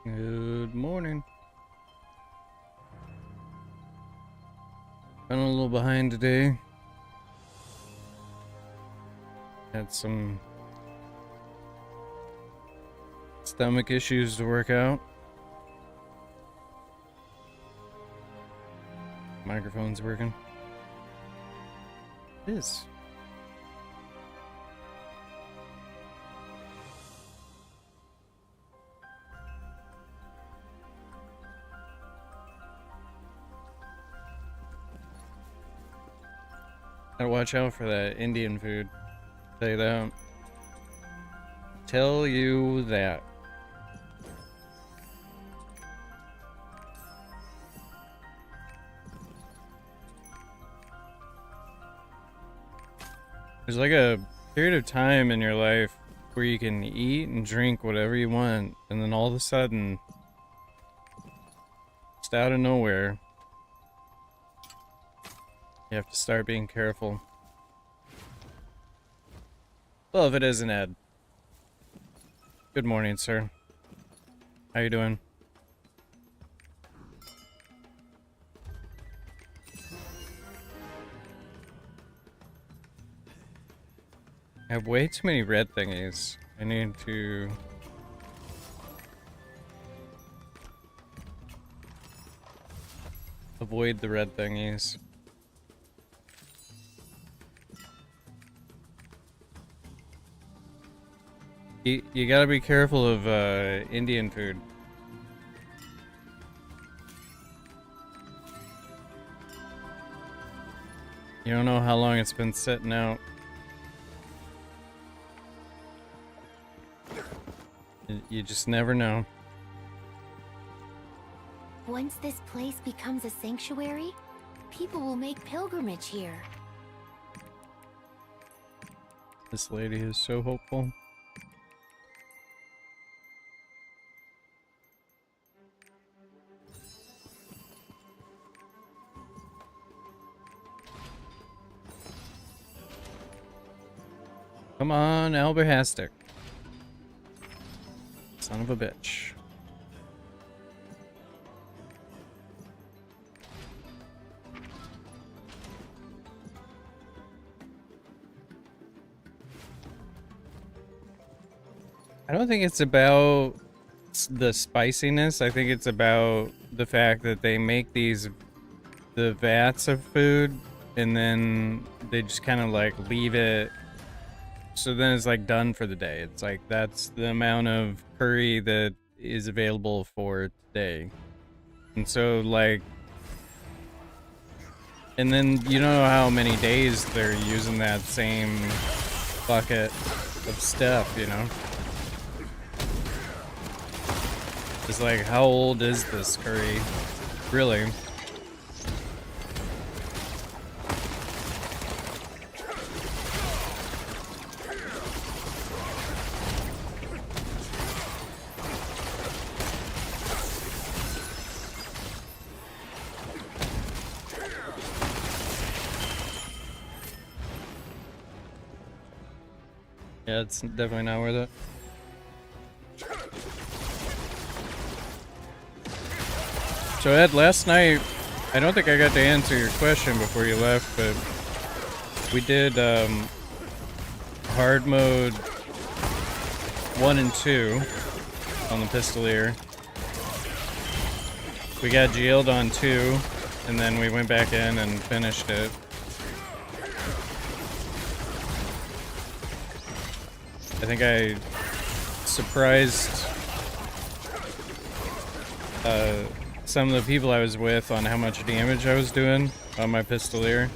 Good morning. Running a little behind today. Had some stomach issues to work out. Microphone's working. It is. Gotta watch out for that Indian food. Tell you that. Tell you that. There's like a period of time in your life where you can eat and drink whatever you want, and then all of a sudden, just out of nowhere, you have to start being careful. Well, if it isn't Ed. Good morning, sir. How you doing? I have way too many red thingies. I need to... avoid the red thingies. You gotta be careful of Indian food. You don't know how long it's been sitting out. You just never know. Once this place becomes a sanctuary, people will make pilgrimage here. This lady is so hopeful. Come on, Alberhastic. Son of a bitch. I don't think it's about the spiciness. I think it's about the fact that they make the vats of food and then they just kind of like leave it. So then it's like done for the day. It's like that's the amount of curry that is available for today. And so like, and then you don't know how many days they're using that same bucket of stuff, you know? It's like, how old is this curry? Really? Yeah, it's definitely not worth it. So Ed, last night, I don't think I got to answer your question before you left, but we did hard mode 1 and 2 on the Pistoleer. We got jailed on 2, and then we went back in and finished it. I think I surprised some of the people I was with on how much damage I was doing on my Pistoleer.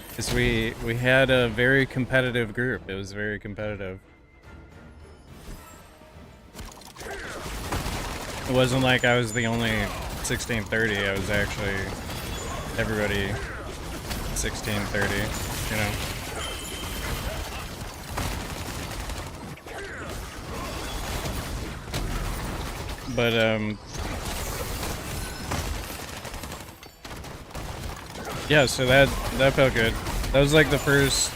Because we had a very competitive group. It was very competitive. It wasn't like I was the only 1630. I was actually everybody 1630, you know. But yeah, so that felt good. That was like the first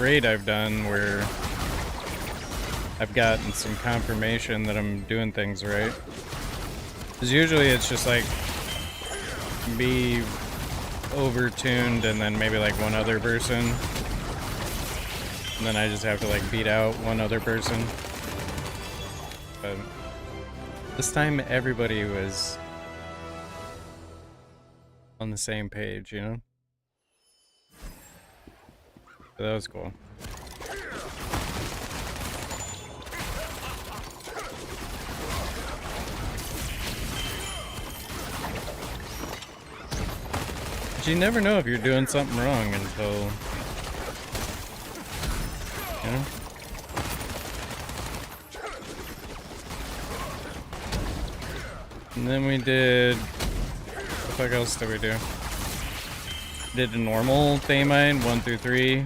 raid I've done where I've gotten some confirmation that I'm doing things right. Because usually it's just like me overtuned and then maybe like one other person. And then I just have to like beat out one other person. But this time everybody was on the same page, you know? So that was cool. But you never know if you're doing something wrong until, you know? And then we did, what the fuck else did we do? Did a normal Thamine, 1 through 3.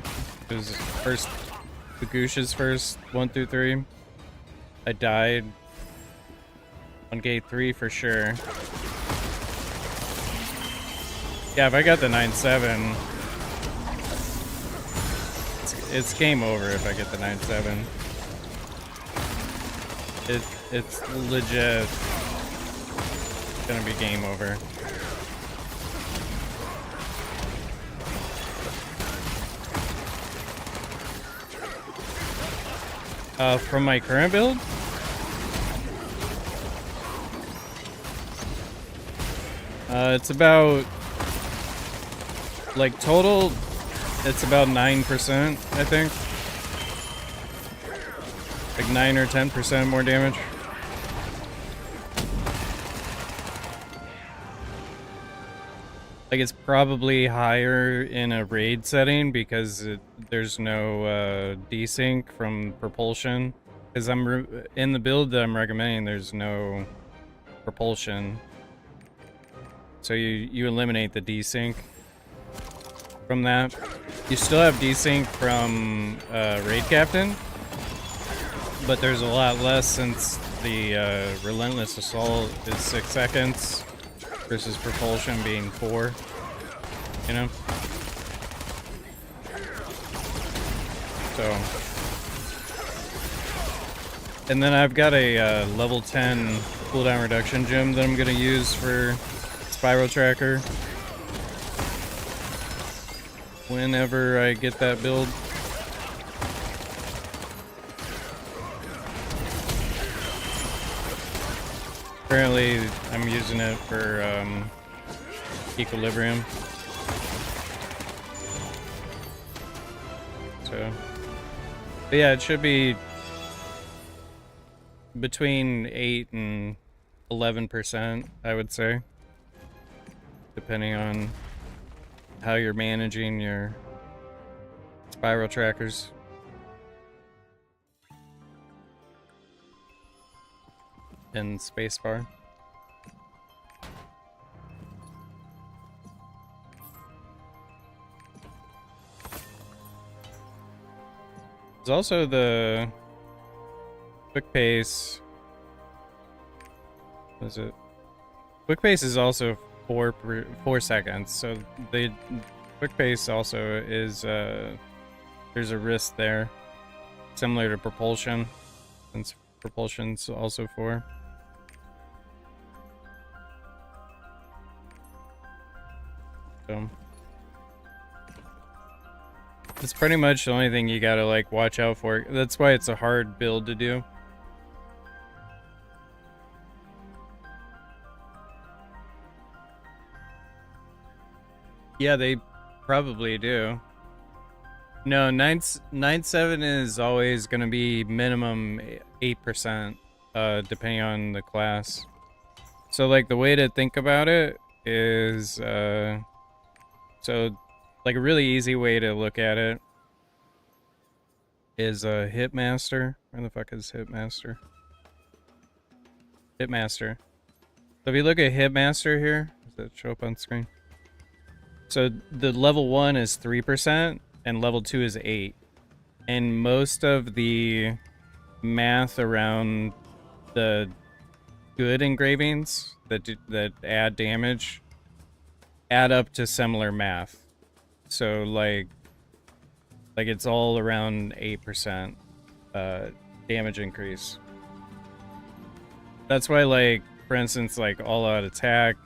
It was first, the Goosh's first, 1 through 3. I died on gate 3 for sure. Yeah, if I got the 9-7, it's game over if I get the 9-7. It's legit gonna be game over. From my current build? It's about, like, total, it's about 9%, I think. Like 9 or 10% more damage. Like, it's probably higher in a raid setting because there's no desync from propulsion. Because in the build that I'm recommending, there's no propulsion. So you eliminate the desync from that. You still have desync from Raid Captain, but there's a lot less since the Relentless Assault is 6 seconds versus propulsion being 4, you know? So. And then I've got a level 10 cooldown reduction gem that I'm gonna use for Spiral Tracker whenever I get that build. Currently, I'm using it for Equilibrium. So, but yeah, it should be between 8 and 11%, I would say, depending on how you're managing your spiral trackers. And spacebar. There's also the quick pace. What is it? Quick pace is also 4 seconds. So the quick pace also is there's a risk there, similar to propulsion, since propulsion's also 4. So it's pretty much the only thing you gotta like watch out for. That's why it's a hard build to do. Yeah, they probably do. No, 9.7 is always gonna be minimum 8%, depending on the class. So like the way to think about it is so like a really easy way to look at it is Hitmaster. Where the fuck is Hitmaster? Hitmaster. So if you look at Hitmaster here, does that show up on screen? So the level 1 is 3% and level 2 is 8. And most of the math around the good engravings that add damage add up to similar math. So like it's all around 8%. damage increase. That's why, like, for instance, like all out attack,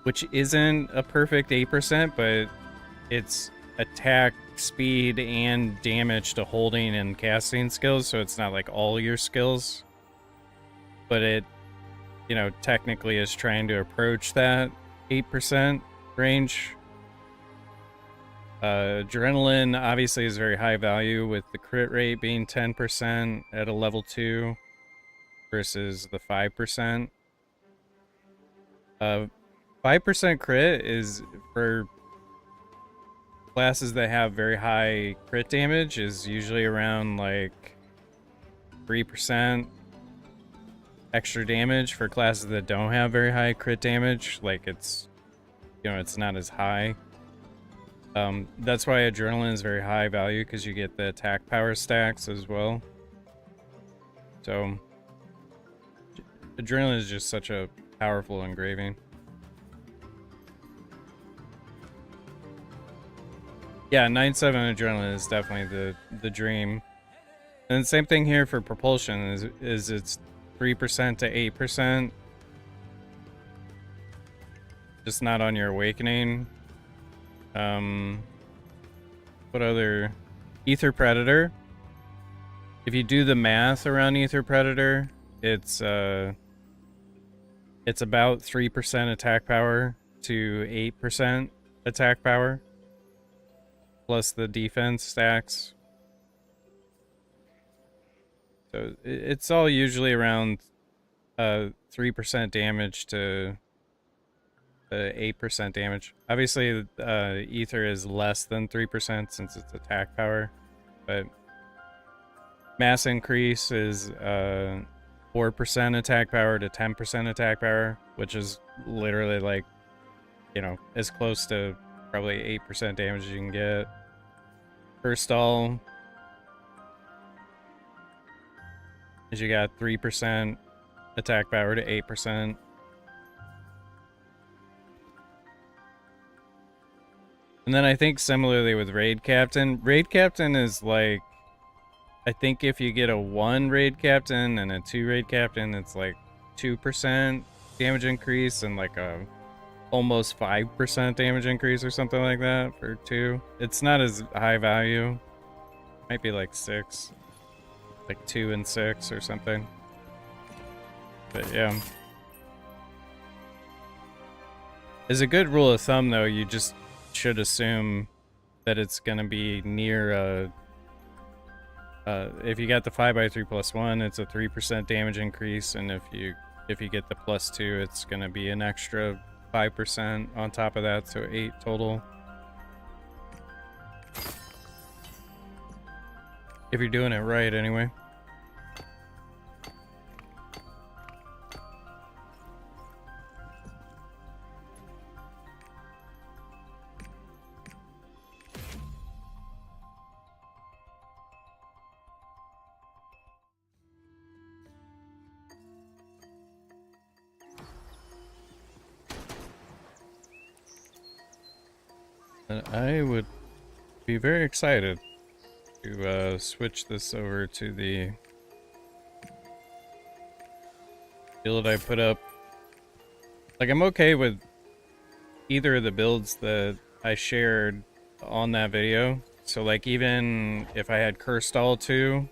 which isn't a perfect 8%, but it's attack, speed, and damage to holding and casting skills, so it's not like all your skills. But it, you know, technically is trying to approach that 8% range. Adrenaline obviously is very high value, with the crit rate being 10% at a level 2 versus the 5%. 5% crit is, for classes that have very high crit damage, is usually around like 3% extra damage. For classes that don't have very high crit damage, like, it's, you know, it's not as high. That's why adrenaline is very high value, because you get the attack power stacks as well. So adrenaline is just such a powerful engraving. Yeah, 9.7 adrenaline is definitely the dream. And same thing here for propulsion, is it's 3% to 8%. Just not on your awakening. What other? Ether Predator. If you do the math around Ether Predator, it's about 3% attack power to 8% attack power, plus the defense stacks. So it's all usually around 3% damage to 8% damage. Obviously, Ether is less than 3% since it's attack power, but mass increase is 4% attack power to 10% attack power, which is literally like, you know, as close to probably 8% damage as you can get. First stall is, you got 3% attack power to 8%. And then I think similarly with Raid Captain. Raid Captain is like, I think if you get a 1 Raid Captain and a 2 Raid Captain, it's like 2% damage increase and like a almost 5% damage increase or something like that for 2. It's not as high value. Might be like 6. Like 2 and 6 or something. But yeah. As a good rule of thumb though, you just should assume that it's gonna be near if you got the 5x3+1, it's a 3% damage increase, and if you get the +2, it's gonna be an extra 5% on top of that, so 8 total. If you're doing it right, anyway. And I would be very excited to switch this over to the build I put up. Like, I'm okay with either of the builds that I shared on that video. So like, even if I had Cursed All 2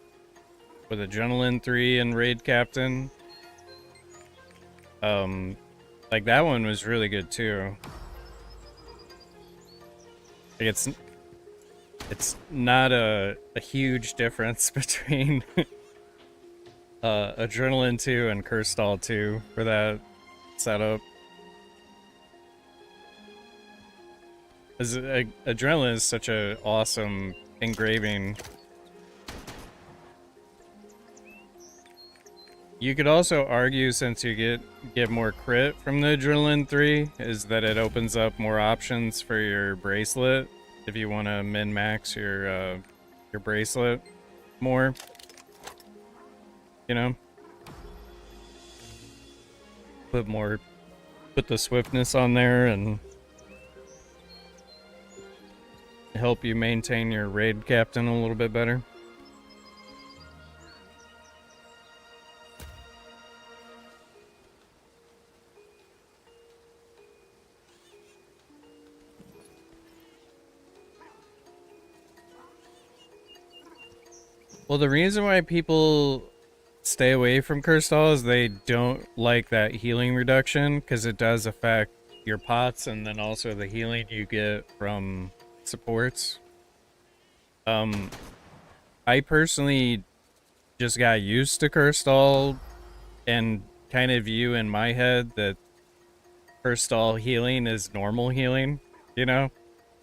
with Adrenaline 3 and Raid Captain, like, that one was really good too. Like, it's not a huge difference between Adrenaline 2 and Cursed All 2 for that setup. Adrenaline is such an awesome engraving. You could also argue, since you get more crit from the Adrenaline 3, is that it opens up more options for your bracelet if you want to min-max your bracelet more. You know? Put the swiftness on there and help you maintain your Raid Captain a little bit better. Well, the reason why people stay away from Crystal is they don't like that healing reduction because it does affect your pots and then also the healing you get from supports. Um, I personally just got used to Crystal and kind of view in my head that Crystal healing is normal healing, you know?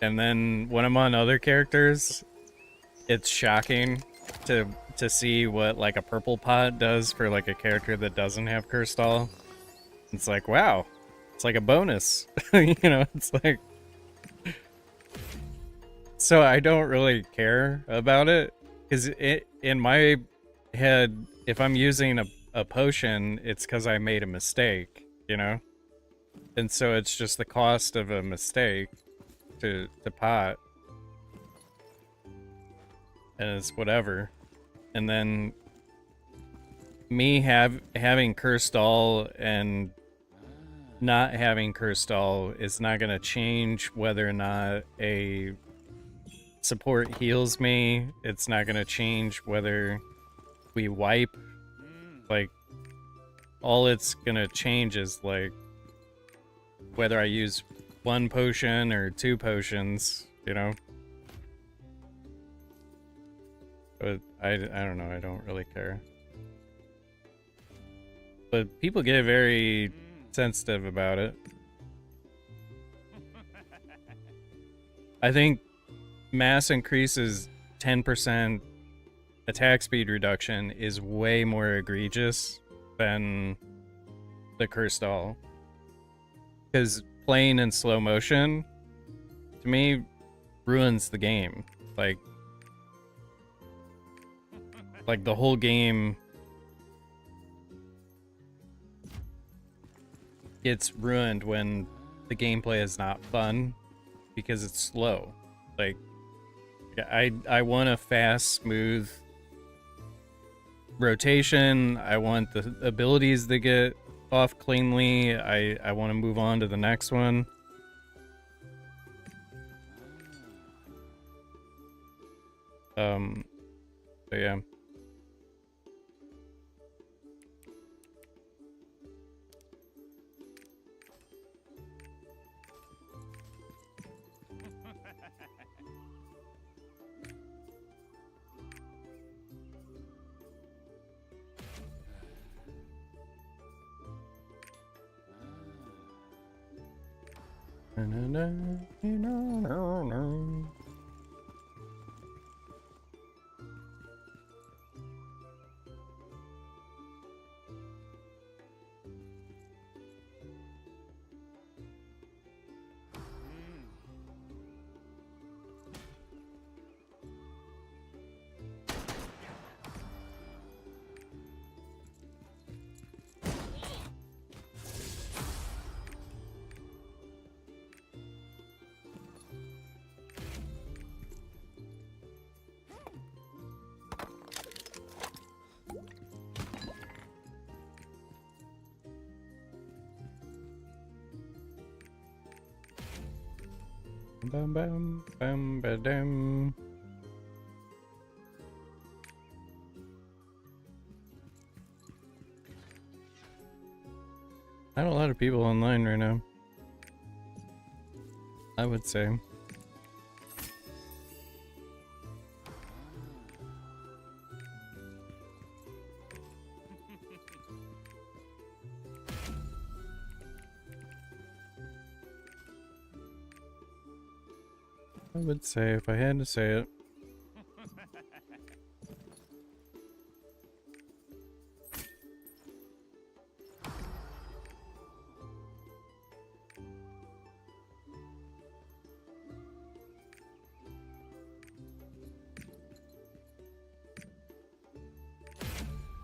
And then when I'm on other characters, it's shocking to see what like a purple pot does for like a character that doesn't have Crystal. It's like, wow, it's like a bonus. You know, it's like, so I don't really care about it because it in my head, if I'm using a potion, it's because I made a mistake, you know? And so it's just the cost of a mistake to pot, and it's whatever. And then me having Cursed All and not having Cursed All is not going to change whether or not a support heals me. It's not going to change whether we wipe. Like, all it's going to change is, like, whether I use one potion or two potions, you know? But I don't know, I don't really care. But people get very sensitive about it. I think mass increases 10% attack speed reduction is way more egregious than the Cursed All. Because playing in slow motion, to me, ruins the game. Like the whole game gets ruined when the gameplay is not fun because it's slow. Like, I want a fast, smooth rotation. I want the abilities to get off cleanly. I want to move on to the next one. But yeah. Bam bam bam ba-dum. Not a lot of people online right now, I would say. I would say if I had to say it.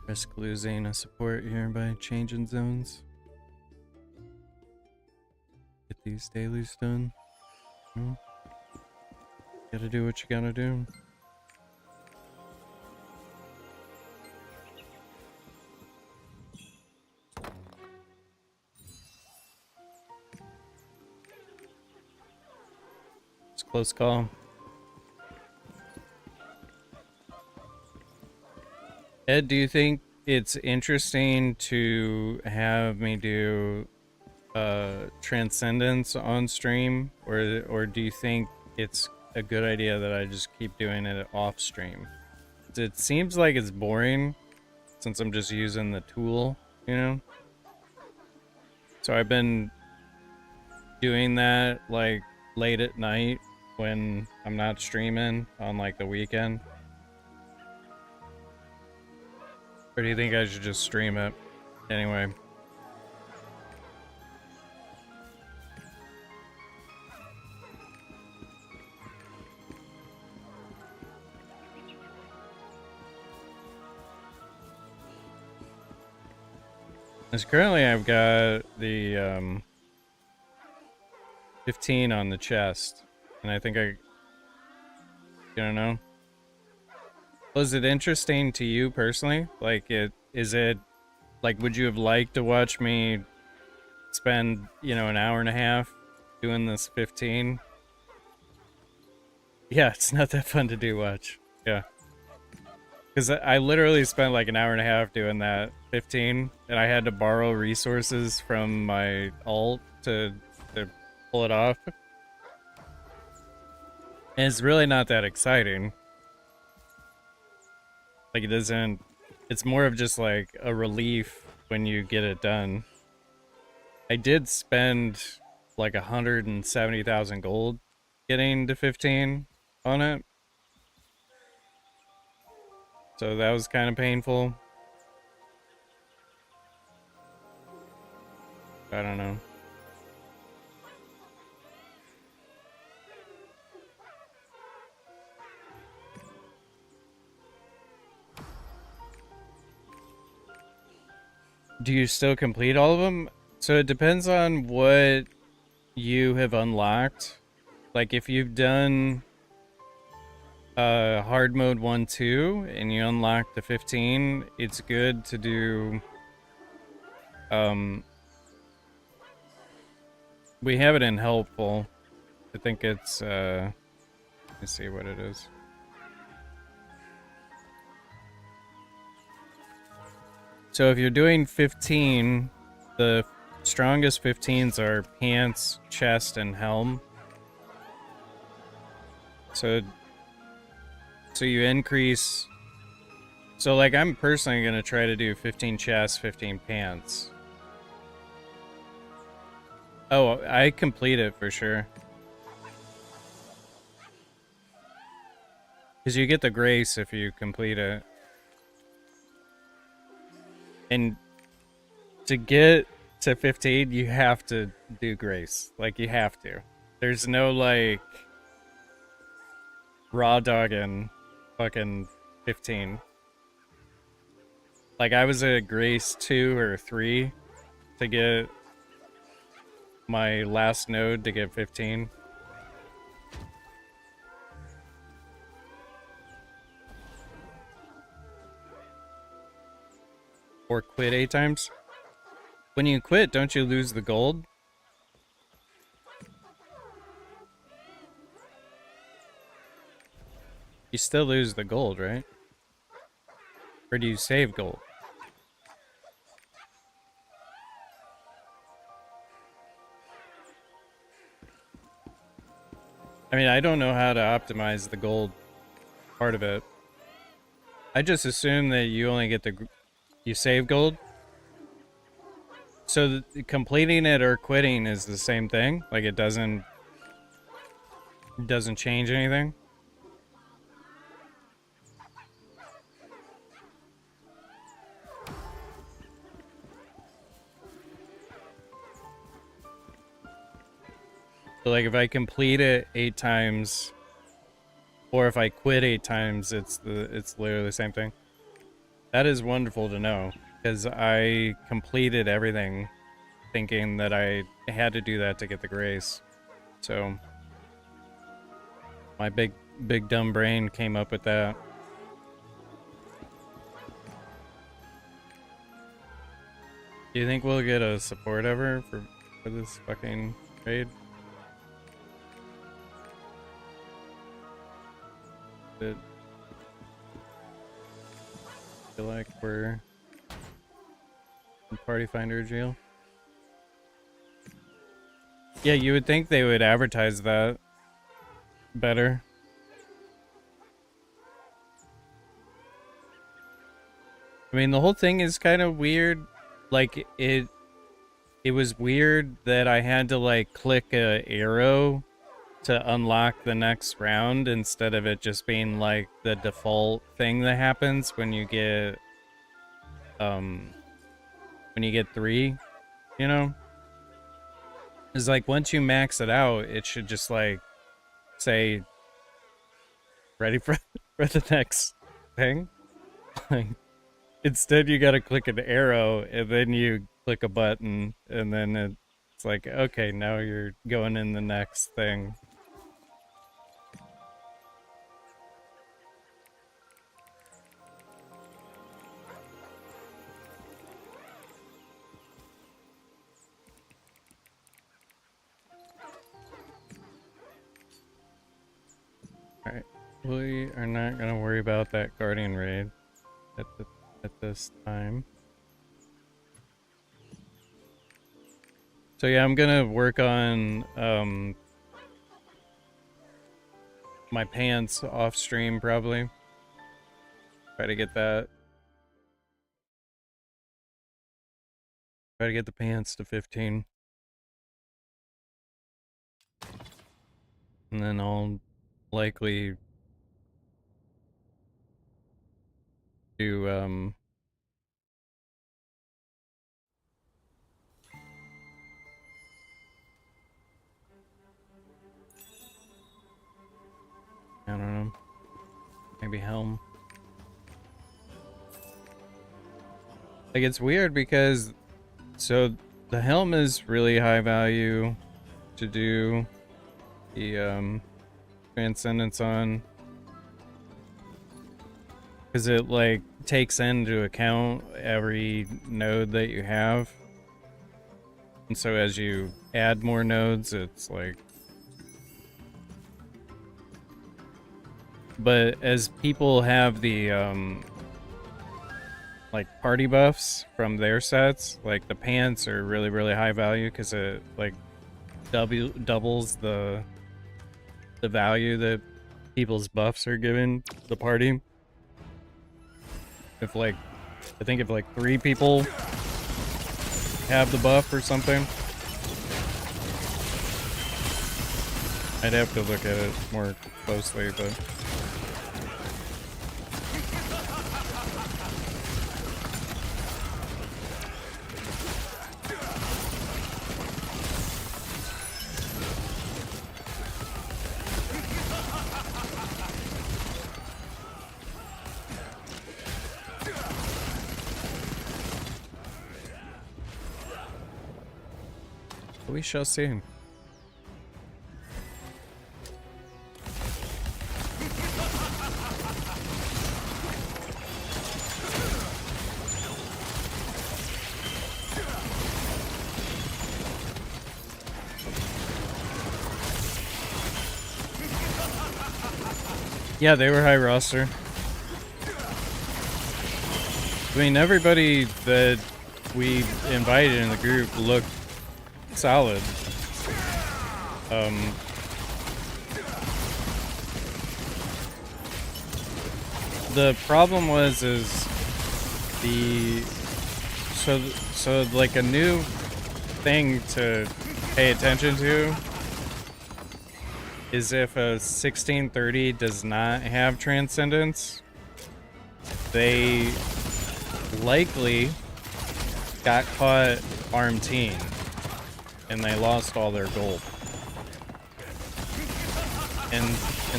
Risk losing a support here by changing zones. Get these dailies done. Gotta do what you gotta do. It's a close call. Ed, do you think it's interesting to have me do Transcendence on stream, or do you think it's a good idea that I just keep doing it off stream? It seems like it's boring since I'm just using the tool, you know? So I've been doing that like late at night when I'm not streaming on like the weekend. Or do you think I should just stream it anyway? Because currently I've got the 15 on the chest, and I think I don't know. Was it interesting to you personally? Like, is it like, would you have liked to watch me spend, you know, an hour and a half doing this 15? Yeah, it's not that fun to do. Watch. Yeah. Because I literally spent like an hour and a half doing that 15, and I had to borrow resources from my alt to pull it off. And it's really not that exciting. Like, it doesn't... It's more of just like a relief when you get it done. I did spend like 170,000 gold getting to 15 on it. So that was kind of painful. I don't know. Do you still complete all of them? So it depends on what you have unlocked. Like, if you've done hard mode 1, 2, and you unlock the 15, it's good to do... We have it in helpful. I think it's, let me see what it is. So if you're doing 15, the strongest 15s are pants, chest, and helm. So you increase... So like, I'm personally going to try to do 15 chest, 15 pants. Oh, I complete it for sure. Because you get the grace if you complete it. And to get to 15, you have to do grace. Like, you have to. There's no, like, raw dogging fucking 15. Like, I was at grace 2 or 3 to get my last node to get 15. Or quit 8 times. When you quit, don't you lose the gold? You still lose the gold, right? Or do you save gold? I mean, I don't know how to optimize the gold part of it. I just assume that you only get the... You save gold? So completing it or quitting is the same thing? Like, it doesn't change anything? So like, if I complete it 8 times, or if I quit 8 times, it's literally the same thing. That is wonderful to know, because I completed everything thinking that I had to do that to get the grace. So my big dumb brain came up with that. Do you think we'll get a support ever for this fucking raid? feel like we're in Party Finder jail. Yeah, you would think they would advertise that better. I mean, the whole thing is kind of weird. Like, it was weird that I had to, like, click a arrow to unlock the next round instead of it just being, like, the default thing that happens when you get, 3, you know? It's like, once you max it out, it should just, like, say, ready for, for the next thing. Like, instead, you gotta click an arrow, and then you click a button, and then it's like, okay, now you're going in the next thing. Alright, we are not gonna worry about that Guardian raid at this time. So yeah, I'm gonna work on my pants off stream probably. Try to get that. Try to get the pants to 15. And then I'll likely do I don't know. Maybe helm. Like, it's weird because so the helm is really high value to do the transcendence on, because it like takes into account every node that you have, and so as you add more nodes, it's like, but as people have the like party buffs from their sets, like the pants are really high value because it like doubles the value that people's buffs are given the party. If like, I think if like 3 people have the buff or something, I'd have to look at it more closely, but we shall see. Yeah, they were high roster. I mean, everybody that we invited in the group looked solid. The problem was so like a new thing to pay attention to is if a 1630 does not have transcendence, they likely got caught arm-team and they lost all their gold. And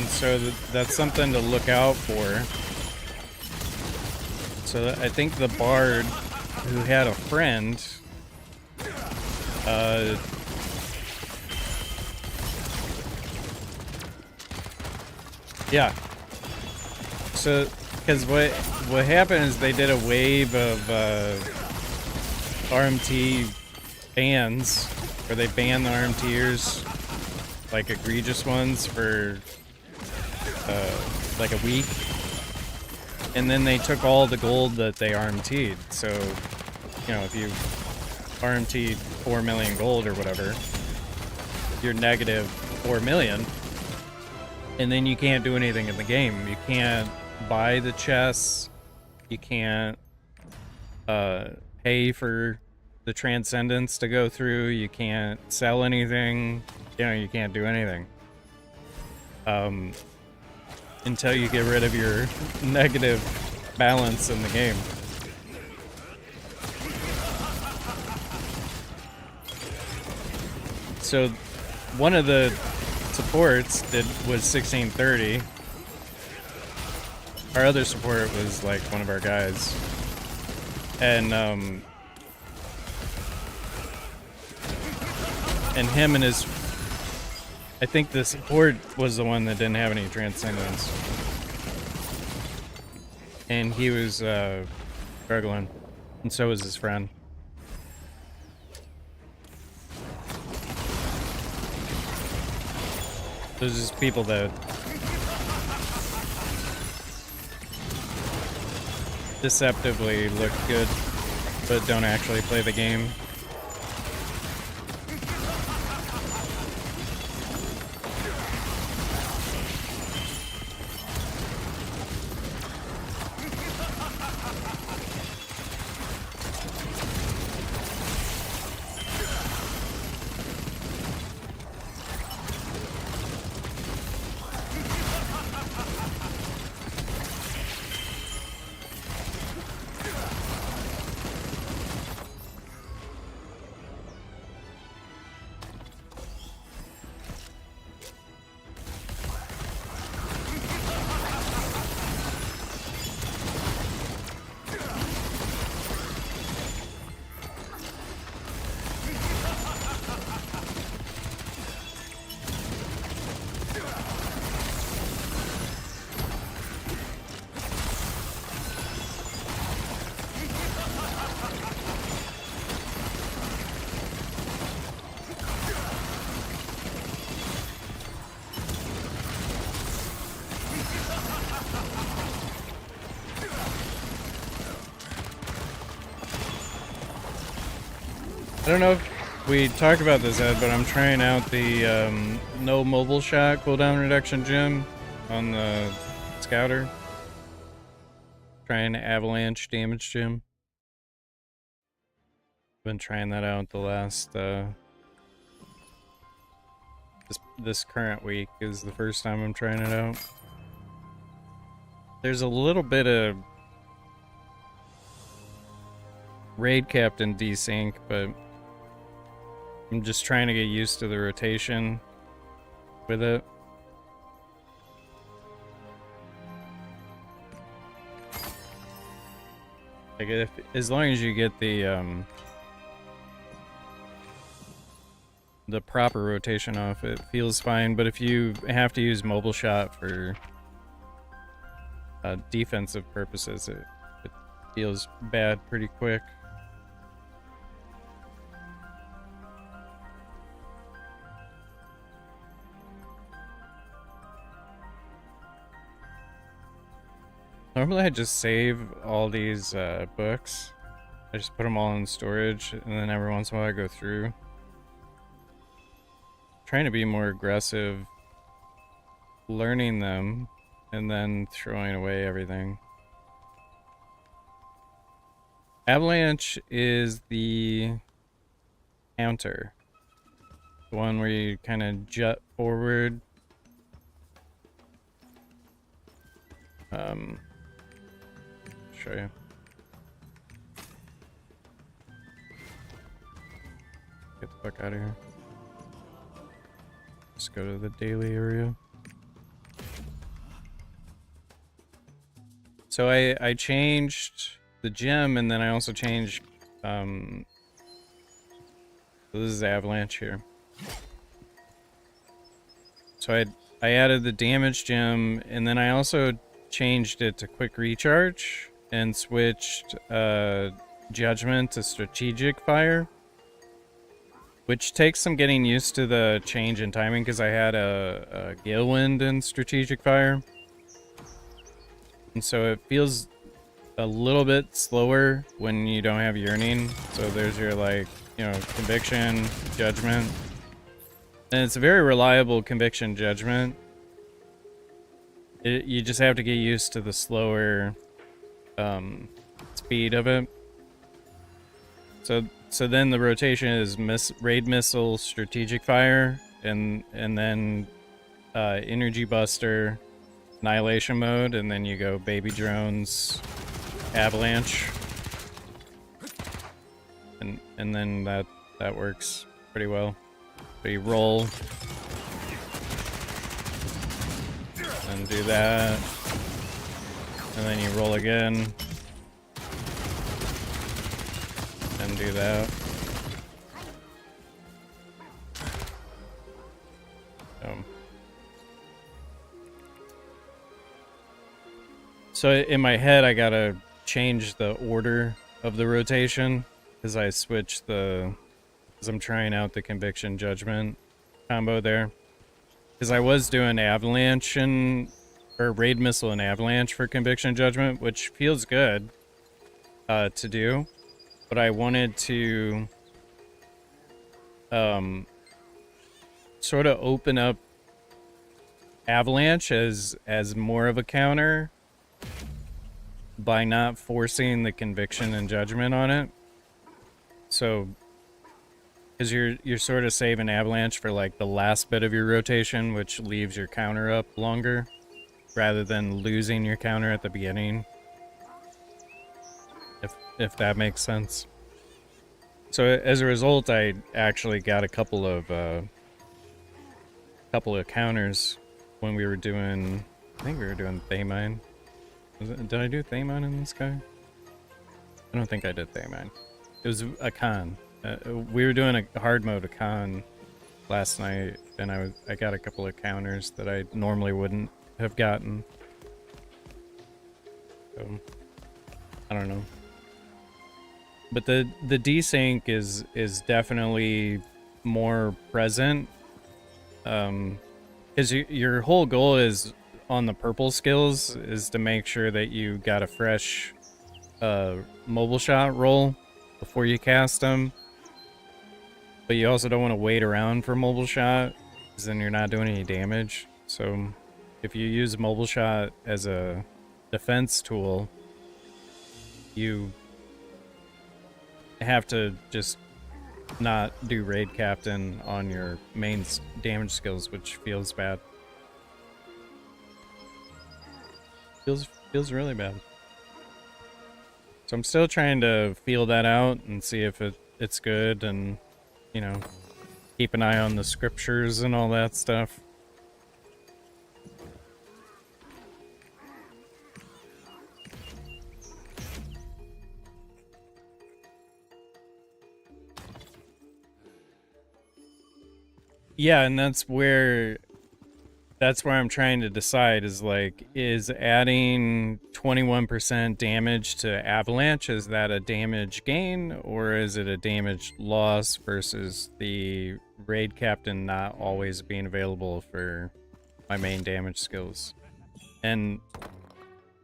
so that's something to look out for. So I think the bard who had a friend, yeah. So, because what happened is they did a wave of RMT bans, where they banned the RMTers, like egregious ones, for like a week. And then they took all the gold that they RMT'd. So, you know, if you RMT 4 million gold or whatever, you're negative 4 million. And then you can't do anything in the game. You can't buy the chests. You can't pay for the transcendence to go through. You can't sell anything. You know, you can't do anything. Until you get rid of your negative balance in the game. So one of the supports was 1630. Our other support was like one of our guys. And him and his, I think the support was the one that didn't have any transcendence. And he was struggling. And so was his friend. There's just people that deceptively look good, but don't actually play the game. I don't know if we talked about this, Ed, but I'm trying out the no mobile shot cooldown reduction gem on the scouter. Trying avalanche damage gem. Been trying that out the last this current week is the first time I'm trying it out. There's a little bit of raid captain desync, but I'm just trying to get used to the rotation with it. Like as long as you get the proper rotation off, it feels fine. But if you have to use mobile shot for defensive purposes, it feels bad pretty quick. Normally I just save all these books. I just put them all in storage, and then every once in a while I go through. Trying to be more aggressive learning them and then throwing away everything. Avalanche is the counter. The one where you kind of jut forward. Show you. Get the fuck out of here. Let's go to the daily area. So I changed the gem, and then I also changed so this is avalanche here. So I added the damage gem, and then I also changed it to quick recharge and switched judgment to strategic fire, which takes some getting used to the change in timing because I had a gale wind in strategic fire. And so it feels a little bit slower when you don't have yearning. So there's your, like, you know, conviction, judgment. And it's a very reliable conviction judgment. You just have to get used to the slower speed of it. So then the rotation is raid missile, strategic fire, and then energy buster, annihilation mode, and then you go baby drones, avalanche, and then that works pretty well. So you roll and do that, and then you roll again and do that. So in my head, I gotta change the order of the rotation because I switched because I'm trying out the conviction judgment combo there. Because I was doing avalanche or raid missile and avalanche for conviction judgment, which feels good to do, but I wanted to sort of open up avalanche as more of a counter by not forcing the conviction and judgment on it. So because you're sort of saving avalanche for like the last bit of your rotation, which leaves your counter up longer rather than losing your counter at the beginning, if that makes sense. So as a result, I actually got a couple of counters when we were doing, I think we were doing Thaymine. Did I do Thaymine in this guy? I don't think I did Thaymine. It was a con. We were doing a hard mode, a con, last night, and I got a couple of counters that I normally wouldn't have gotten. So, I don't know. But the desync is definitely more present. Because your whole goal is on the purple skills is to make sure that you got a fresh mobile shot roll before you cast them. But you also don't want to wait around for mobile shot, because then you're not doing any damage. So if you use mobile shot as a defense tool, you have to just not do raid captain on your main damage skills, which feels bad. Feels really bad. So I'm still trying to feel that out and see if it's good, and you know, keep an eye on the scriptures and all that stuff. Yeah, and that's where I'm trying to decide, is like, is adding 21% damage to avalanche, is that a damage gain or is it a damage loss versus the raid captain not always being available for my main damage skills? And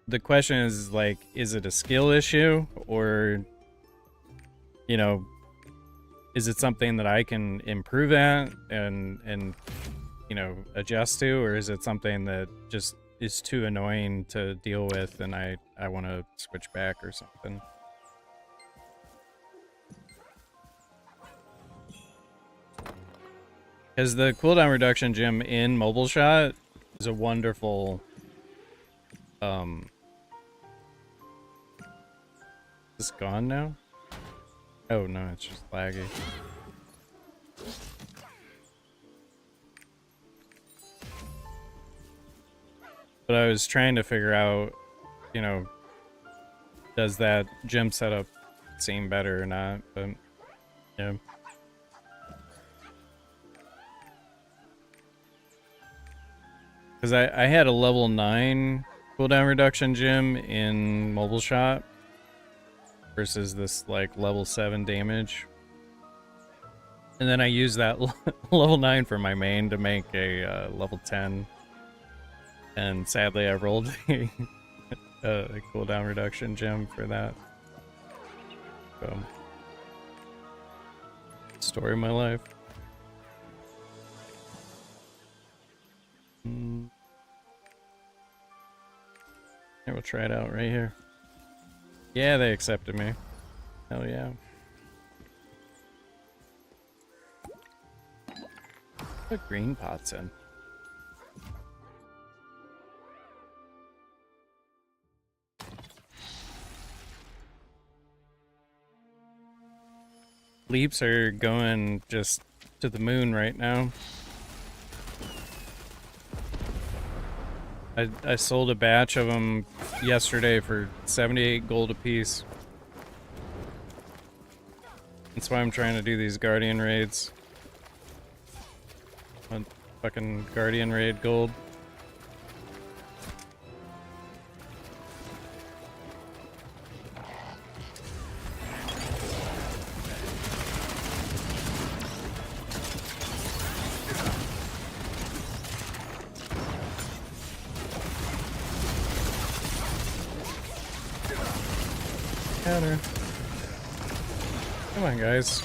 the question is, like, is it a skill issue, or, you know, is it something that I can improve at and you know, adjust to, or is it something that just is too annoying to deal with and I want to switch back or something? Because the cooldown reduction gem in mobile shot is a wonderful is this gone now? Oh no, it's just laggy. But I was trying to figure out, you know, does that gem setup seem better or not? But yeah. Because I had a level 9 cooldown reduction gem in mobile shot versus this like level 7 damage. And then I used that level 9 for my main to make a level 10. And sadly I rolled a cooldown reduction gem for that. So, story of my life. Yeah, we'll try it out right here. Yeah, they accepted me. Hell yeah. Put green pots in. Leaps are going just to the moon right now. I sold a batch of them yesterday for 78 gold apiece. That's why I'm trying to do these Guardian raids. Want fucking Guardian raid gold. Counter. Come on, guys.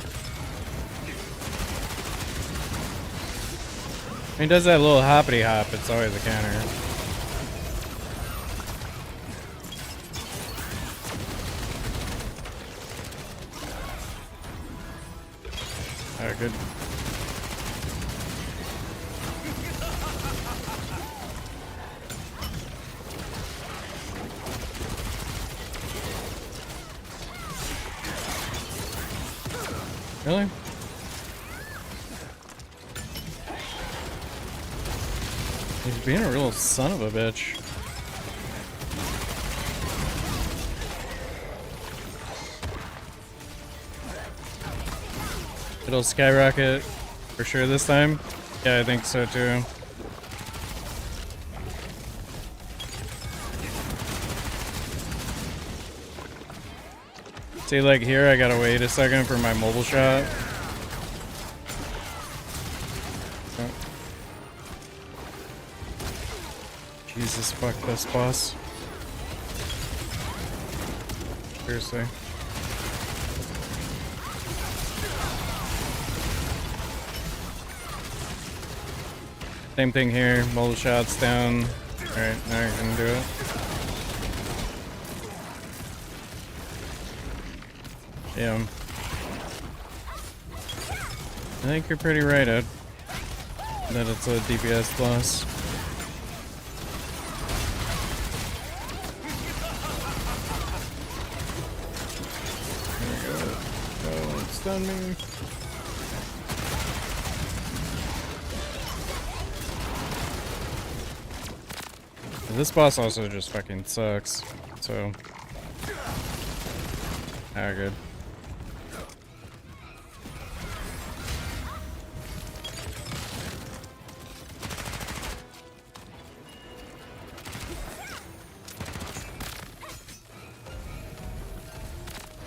He does that little hoppity hop, it's always a counter. Alright, good. Really? He's being a real son of a bitch. It'll skyrocket for sure this time. Yeah, I think so too. See, like here, I gotta wait a second for my mobile shot. Oh. Jesus, fuck this boss. Seriously. Same thing here, mobile shots down. Alright, now I can do it. Yeah. I think you're pretty right, Ed. That it's a DPS plus. There we go. Don't stun me. This boss also just fucking sucks. So. Good.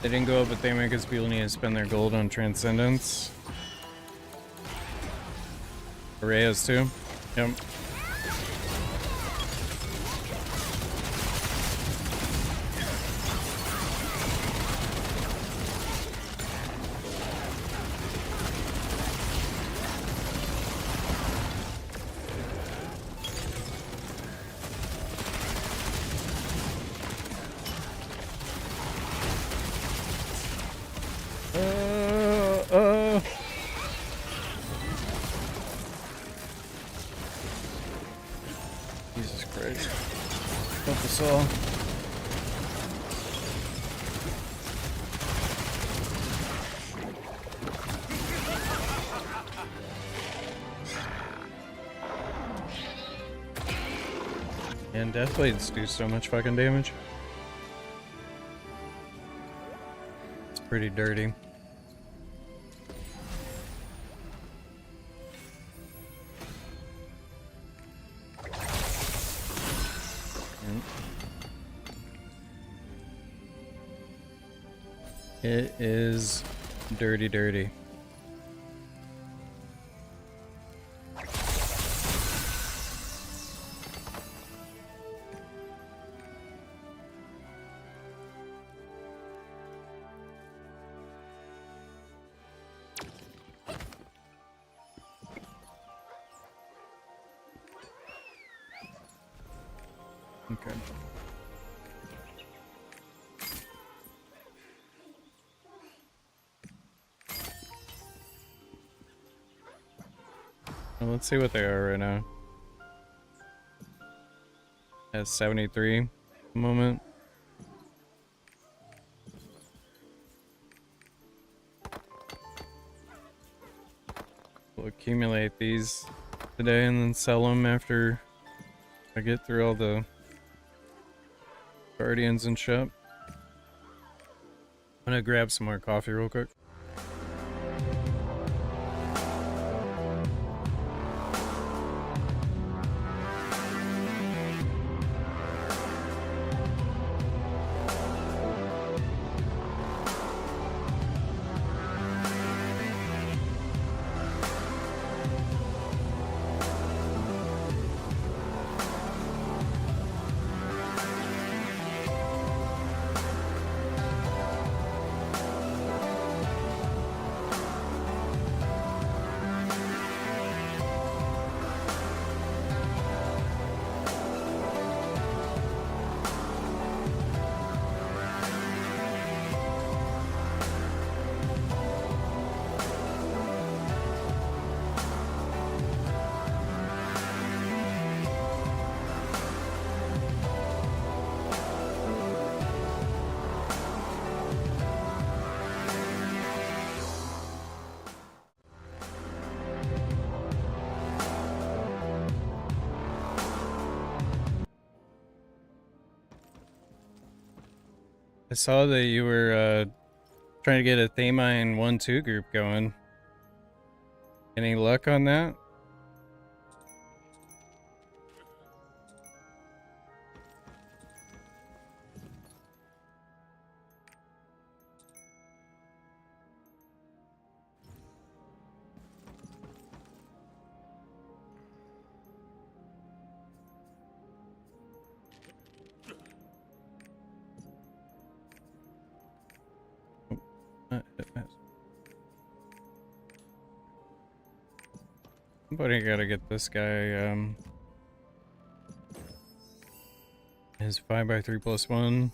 They didn't go up, but they make us people need to spend their gold on Transcendence. Reyes too. Yep. Jesus Christ. Help us all. And Deathblades do so much fucking damage. It's pretty dirty. It is dirty, dirty. Okay. Well, let's see what they are right now. At 73 at the moment. We'll accumulate these today and then sell them after I get through all the guardians and shit. I'm gonna grab some more coffee real quick. I saw that you were trying to get a Thamine 1-2 group going. Any luck on that? Somebody gotta get this guy, his 5x3+1.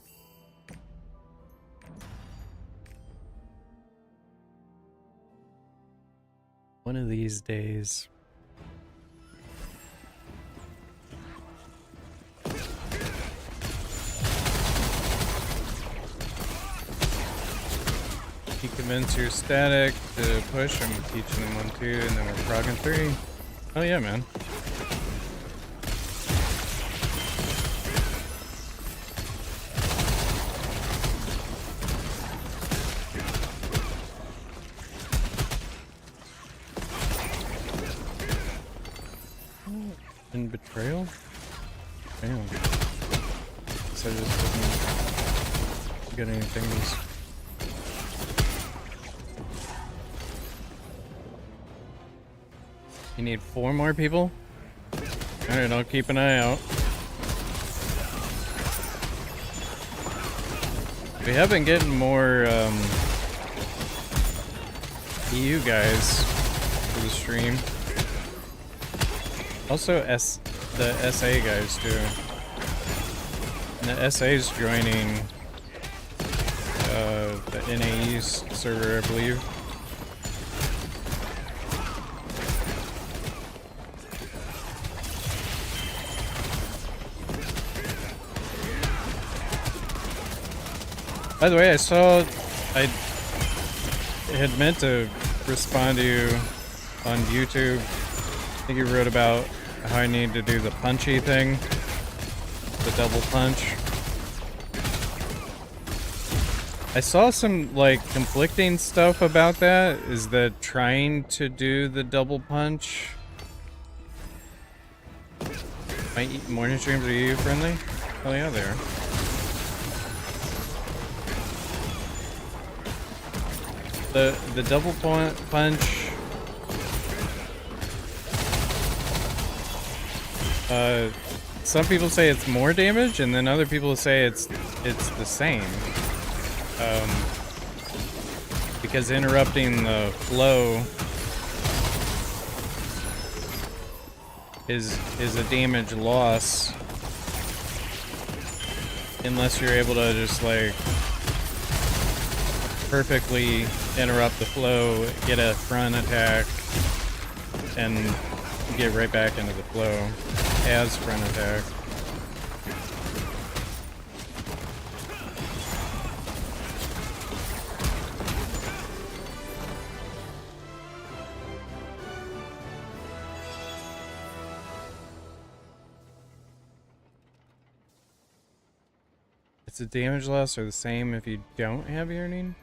One of these days. You convince your static to push. I'm teaching them 1-2, and then we're progging 3. Oh yeah, man. In betrayal? Damn. So I just didn't get anything. You need 4 more people? Alright, I'll keep an eye out. We have been getting more EU guys for the stream. Also the SA guys too. And the SA's joining the NAE server, I believe. By the way, I had meant to respond to you on YouTube. I think you wrote about how I need to do the punchy thing, the double punch. I saw some like conflicting stuff about that. Is that trying to do the double punch? My morning streams, are you friendly? Oh yeah, they are. The double punch, some people say it's more damage, and then other people say it's the same. Because interrupting the flow is a damage loss unless you're able to just like perfectly interrupt the flow, get a front attack, and get right back into the flow as front attack. Is the damage loss are the same if you don't have yearning?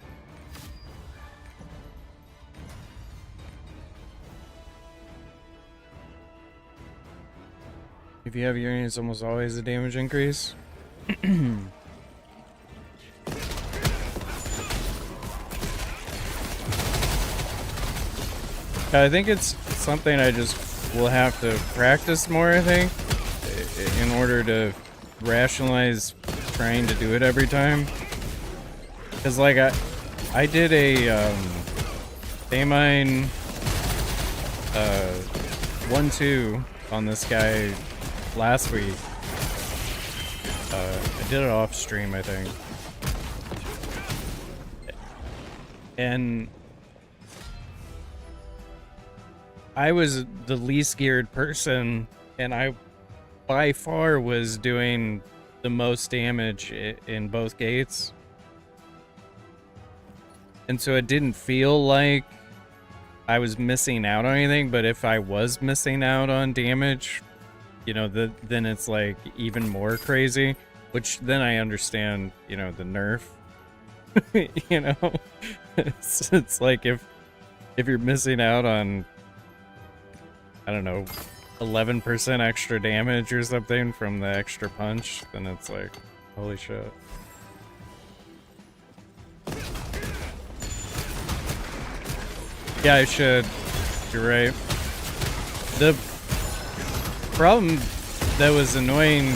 If you have yearning, it's almost always a damage increase. I think it's something I just will have to practice more, I think, in order to rationalize trying to do it every time. Because, like, I did a, Amine, 1-2 on this guy last week. I did it off stream, I think. And I was the least geared person, and I by far was doing the most damage in both gates. And so it didn't feel like I was missing out on anything, but if I was missing out on damage, you know, then it's like even more crazy, which then I understand, you know, the nerf. You know, it's like if you're missing out on, I don't know, 11% extra damage or something from the extra punch, then it's like, holy shit. Yeah, I should. You're right. The problem that was annoying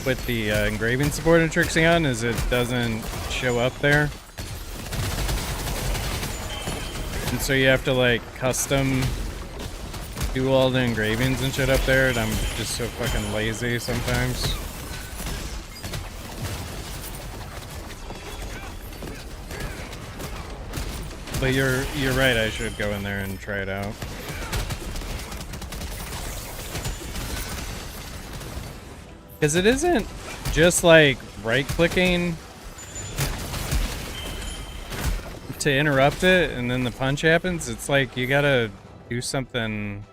with the engraving support in Trixion is it doesn't show up there. And so you have to like custom do all the engravings and shit up there, and I'm just so fucking lazy sometimes. But you're right, I should go in there and try it out. Because it isn't just like right-clicking to interrupt it and then the punch happens. It's like you gotta do something.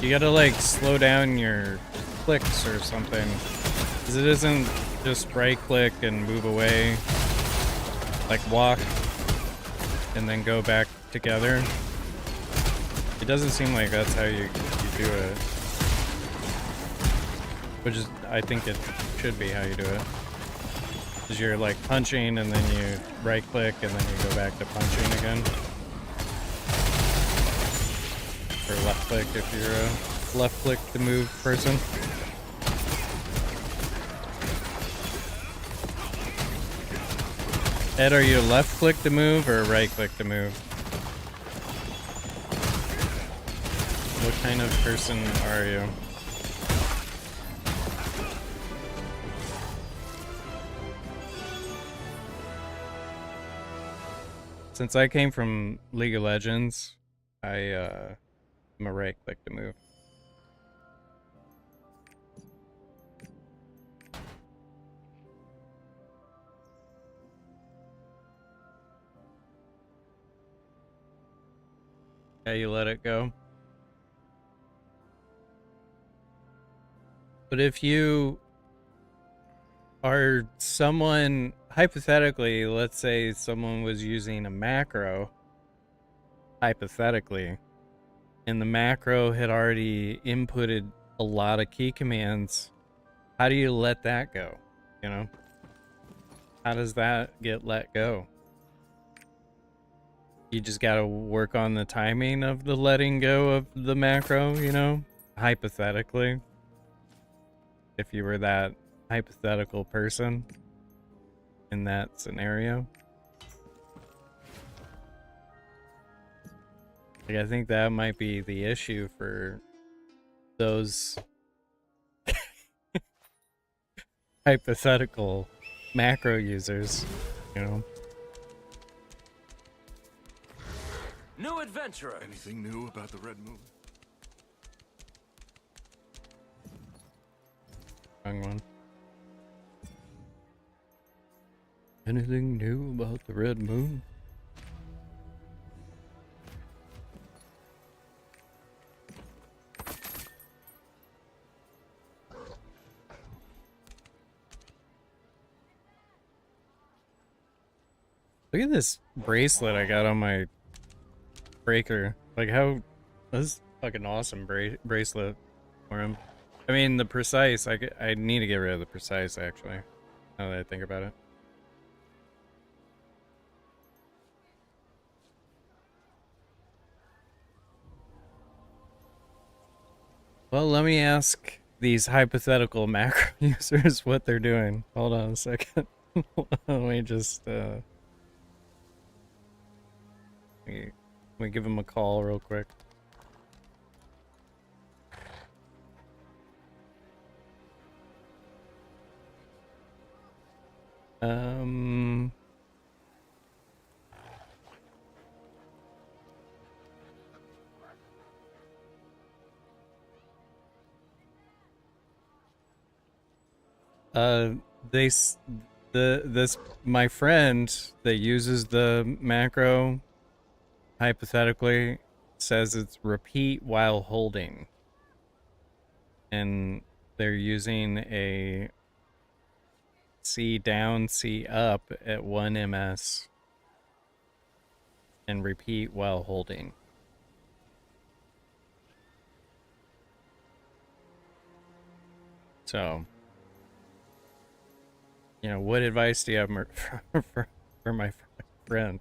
You gotta like slow down your clicks or something. Because it isn't just right-click and move away. Like walk and then go back together. It doesn't seem like that's how you do it. Which is, I think it should be how you do it. Because you're like punching and then you right click and then you go back to punching again. Or left click if you're a left click to move person. Ed, are you a left click to move or a right click to move? What kind of person are you? Since I came from League of Legends, I'm a right click to move. Yeah, you let it go. But if you are someone, hypothetically, let's say someone was using a macro, hypothetically, and the macro had already inputted a lot of key commands, how do you let that go? You know? How does that get let go? You just gotta work on the timing of the letting go of the macro, you know? Hypothetically. If you were that hypothetical person in that scenario. Like, I think that might be the issue for those hypothetical macro users, you know? New adventurer. Anything new about the Red Moon? Wrong one. Anything new about the Red Moon? Look at this bracelet I got on my breaker. Like, how... This is fucking awesome bracelet for him. I mean, the precise, I need to get rid of the precise, actually, now that I think about it. Well, let me ask these hypothetical macro users what they're doing. Hold on a second. Let me just, let me give them a call real quick. This my friend that uses the macro hypothetically says it's repeat while holding, and they're using a C down, C up at 1 ms and repeat while holding. So, you know, what advice do you have for my friend?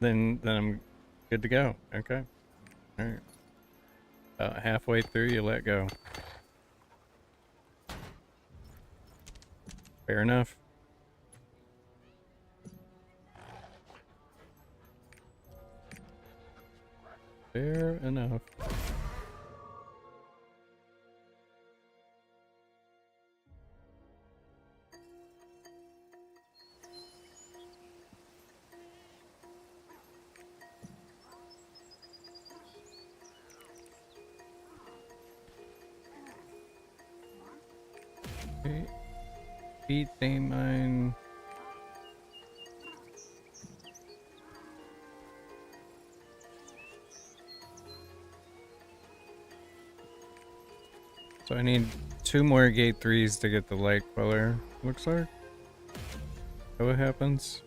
Then I'm good to go. Okay. All right. About halfway through, you let go. Fair enough. Fair enough. Okay. Beat they mine. So I need 2 more gate 3s to get the light queller, looks like. Is that what happens?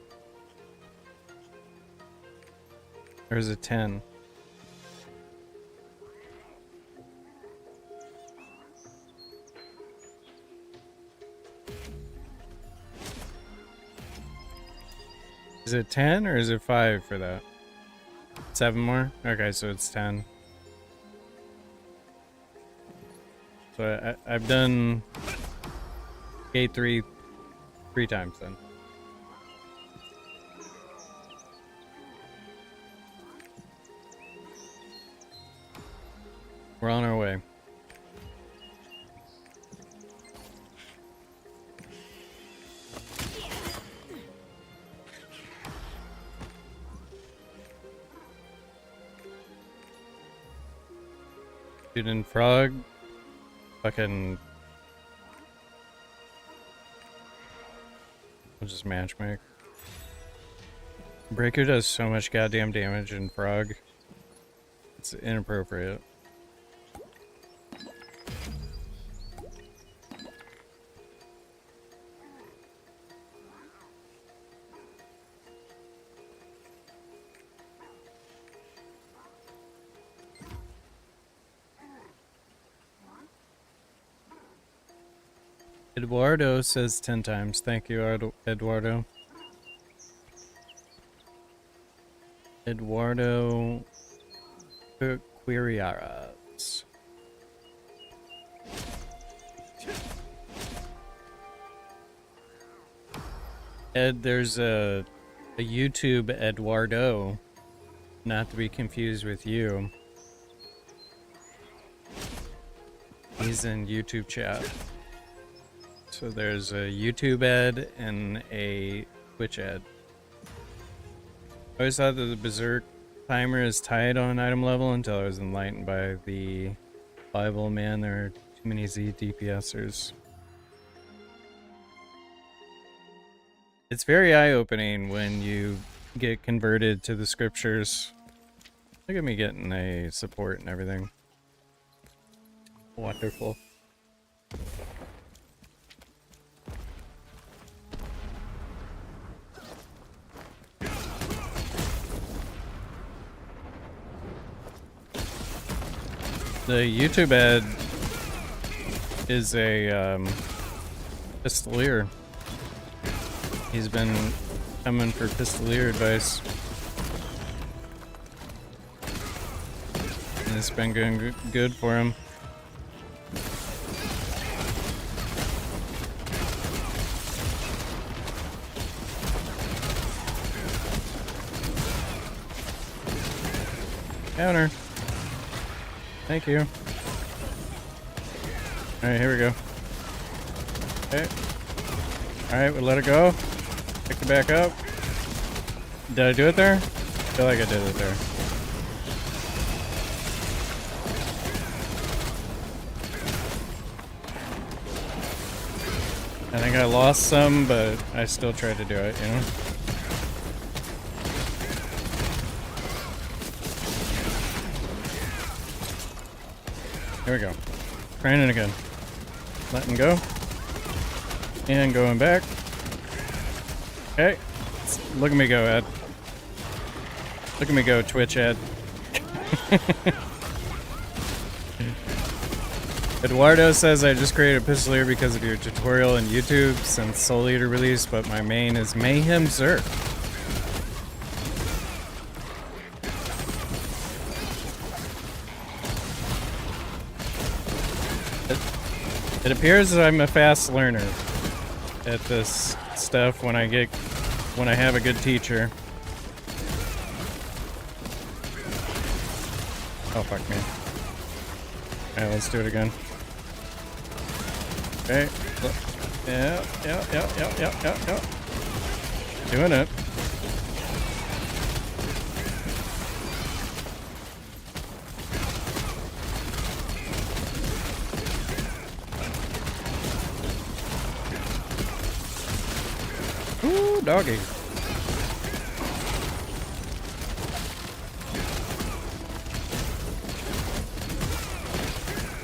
Or is it 10? Is it 10 or is it 5 for that? 7 more? Okay, so it's 10. So I've done gate 3 times then. We're on our way. Dude and frog. Fucking. We'll just matchmake. Breaker does so much goddamn damage in frog. It's inappropriate. Eduardo says 10 times. Thank you, Eduardo. Eduardo Quiriaras. Ed, there's a A YouTube Eduardo, not to be confused with you. He's in YouTube chat. So there's a YouTube Ed and a Twitch Ed. I always thought that the Berserk timer is tied on item level until I was enlightened by the Bible. Man, there are too many Z DPSers. It's very eye-opening when you get converted to the scriptures. Look at me getting a support and everything. Wonderful. The YouTube ad is a Pistoleer. He's been coming for Pistoleer advice. And it's been going good for him. Counter. Thank you. Alright, here we go. Okay. Alright, we'll let it go. Pick it back up. Did I do it there? I feel like I did it there. I think I lost some, but I still tried to do it, you know? Here we go. Trying it again. Letting go. And going back. Okay. Look at me go, Ed. Look at me go, Twitch Ed. Eduardo says, I just created a Pistoleer because of your tutorial on YouTube since Soul Eater released, but my main is Mayhem Zerk. It appears that I'm a fast learner at this stuff when I have a good teacher. Oh fuck me. Alright, let's do it again. Okay. Yeah. Doing it. Ooh, doggy.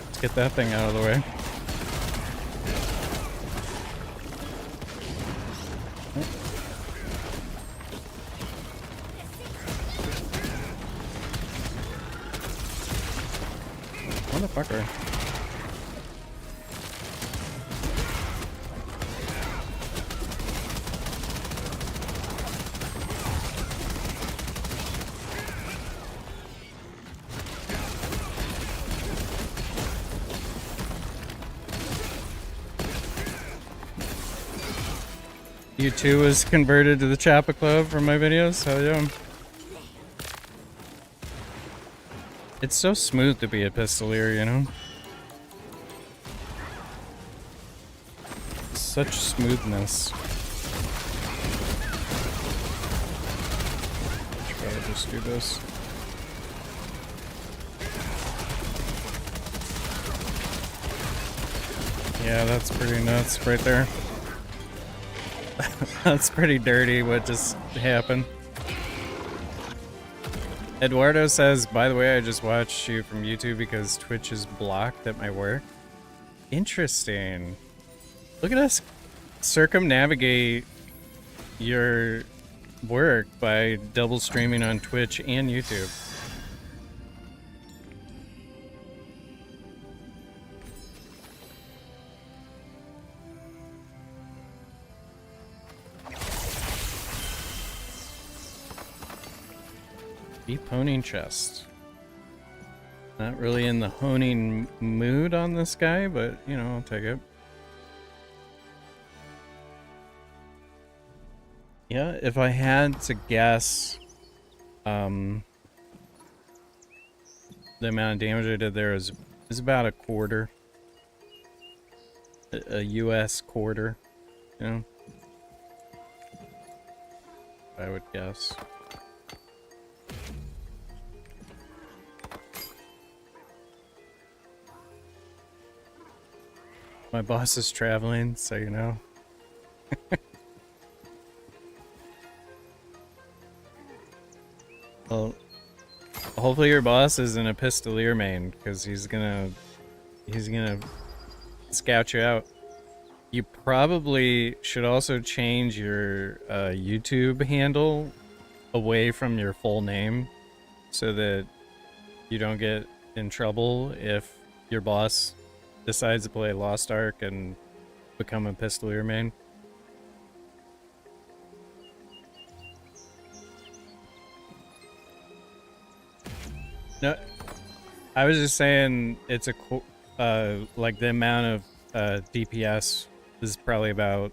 Let's get that thing out of the way. Motherfucker. You too was converted to the Chappa Club from my videos? Hell yeah. It's so smooth to be a Pistoleer, you know? Such smoothness. Try to just do this. Yeah, that's pretty nuts right there. That's pretty dirty what just happened. Eduardo says, by the way, I just watched you from YouTube because Twitch is blocked at my work. Interesting. Look at us circumnavigate your work by double streaming on Twitch and YouTube. Deep honing chest. Not really in the honing mood on this guy, but you know, I'll take it. Yeah, if I had to guess, the amount of damage I did there is about a quarter. A US quarter, you know? I would guess. My boss is traveling, so you know. Well, hopefully your boss isn't a Pistoleer main, because he's gonna scout you out. You probably should also change your YouTube handle away from your full name, so that you don't get in trouble if your boss decides to play Lost Ark and become a Pistoleer main. No, I was just saying it's like the amount of DPS is probably about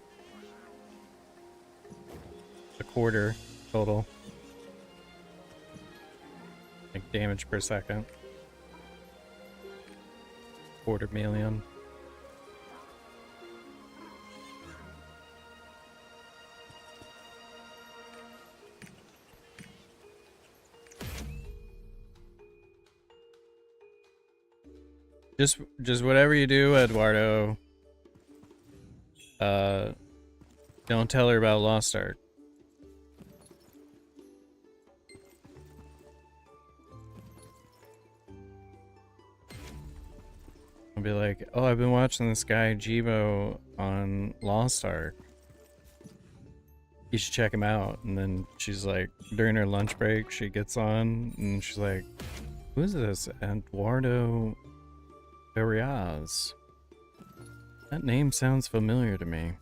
a quarter total. Like damage per second. $250,000. Just whatever you do, Eduardo. Don't tell her about Lost Ark. I'll be like, oh, I've been watching this guy Jibo on Lost Ark. You should check him out. And then she's like, during her lunch break, she gets on and she's like, who's this? Eduardo Arias. That name sounds familiar to me.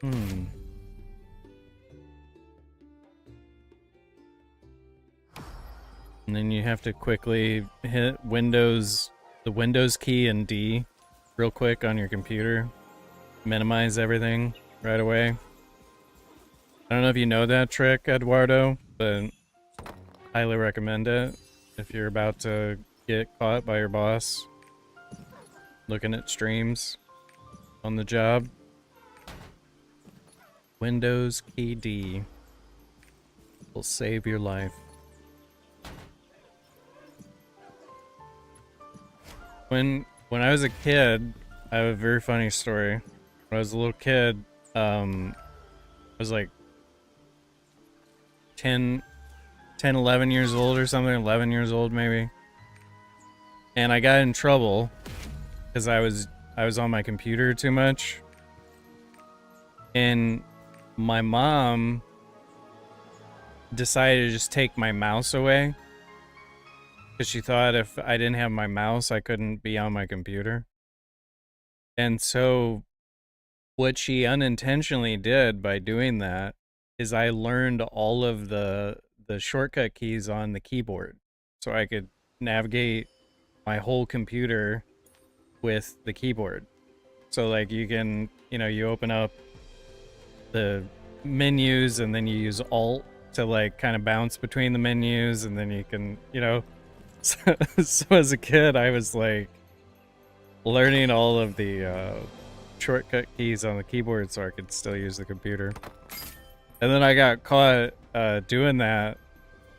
And then you have to quickly hit the Windows key and D real quick on your computer. Minimize everything right away. I don't know if you know that trick, Eduardo, but highly recommend it if you're about to get caught by your boss looking at streams on the job. Windows key D will save your life. When I was a kid, I have a very funny story. When I was a little kid, I was like 10, 11 years old or something, 11 years old maybe. And I got in trouble because I was on my computer too much. And my mom decided to just take my mouse away because she thought if I didn't have my mouse, I couldn't be on my computer. And so what she unintentionally did by doing that is I learned all of the shortcut keys on the keyboard so I could navigate my whole computer with the keyboard. So like you can, you open up the menus and then you use Alt to like kind of bounce between the menus, and then you can, so as a kid I was like learning all of the shortcut keys on the keyboard so I could still use the computer. And then I got caught doing that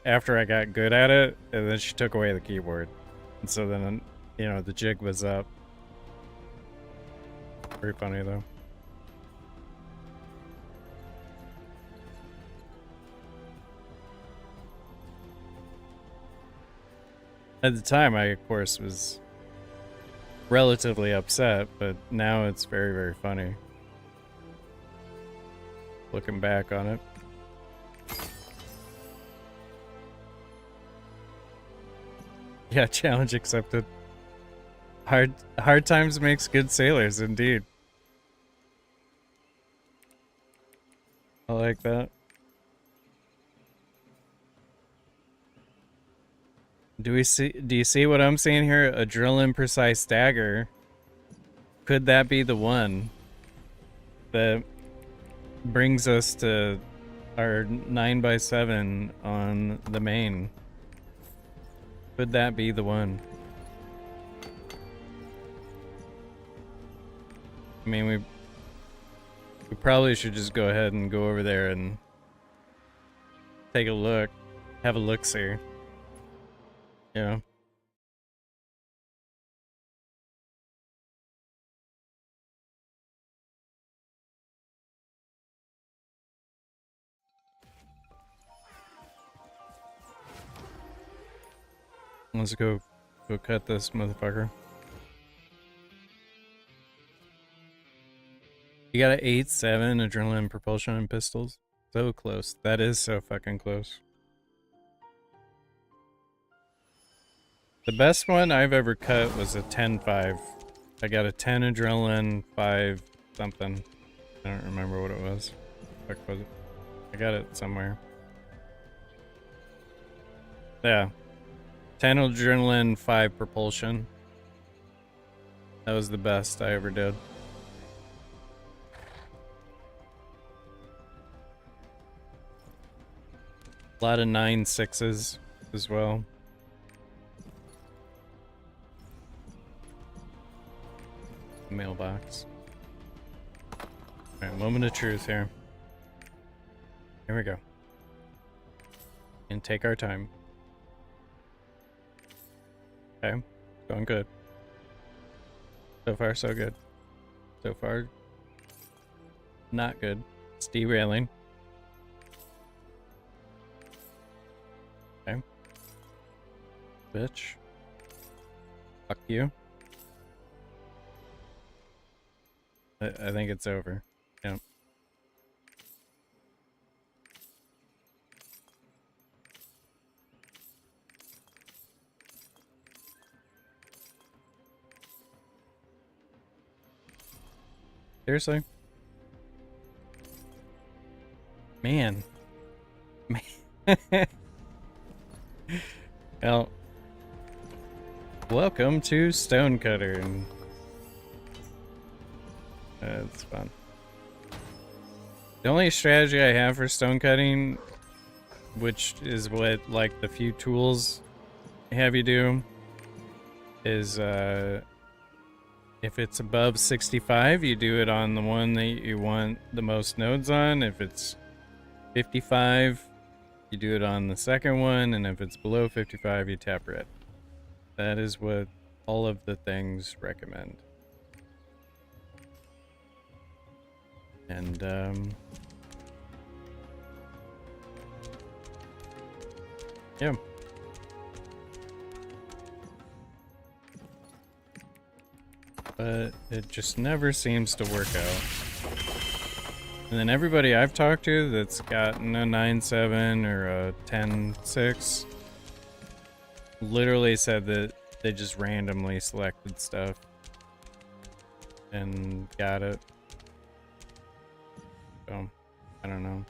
after I got good at it, and then she took away the keyboard. And so then, the jig was up. Very funny though. At the time, I, of course, was relatively upset, but now it's very, very funny. Looking back on it. Yeah, challenge accepted. Hard times makes good sailors, indeed. I like that. Do you see what I'm seeing here? A drill imprecise dagger. Could that be the one that brings us to our 9x7 on the main. Could that be the one? I mean, we probably should just go ahead and go over there and take a look, have a look-see. Yeah. Let's go cut this motherfucker. You got an 8.7 adrenaline propulsion and pistols. So close. That is so fucking close. The best one I've ever cut was a 10.5. I got a 10 adrenaline, 5 something. I don't remember what it was. What was it? I got it somewhere. Yeah. 10 adrenaline, 5 propulsion. That was the best I ever did. A lot of 9.6s as well. Mailbox. Alright, moment of truth here. Here we go. And take our time. Okay, going good. So far, so good. So far, not good. It's derailing. Okay. Bitch. Fuck you. I think it's over. Yeah. Seriously? Man. Well, welcome to Stonecutter. And it's fun. The only strategy I have for stonecutting, which is what like the few tools have you do, is if it's above 65, you do it on the one that you want the most nodes on. If it's 55, you do it on the second one, and if it's below 55, you tap red. That is what all of the things recommend. And yeah. But it just never seems to work out. And then everybody I've talked to that's gotten a 9.7 or a 10.6 literally said that they just randomly selected stuff and got it. So, I don't know.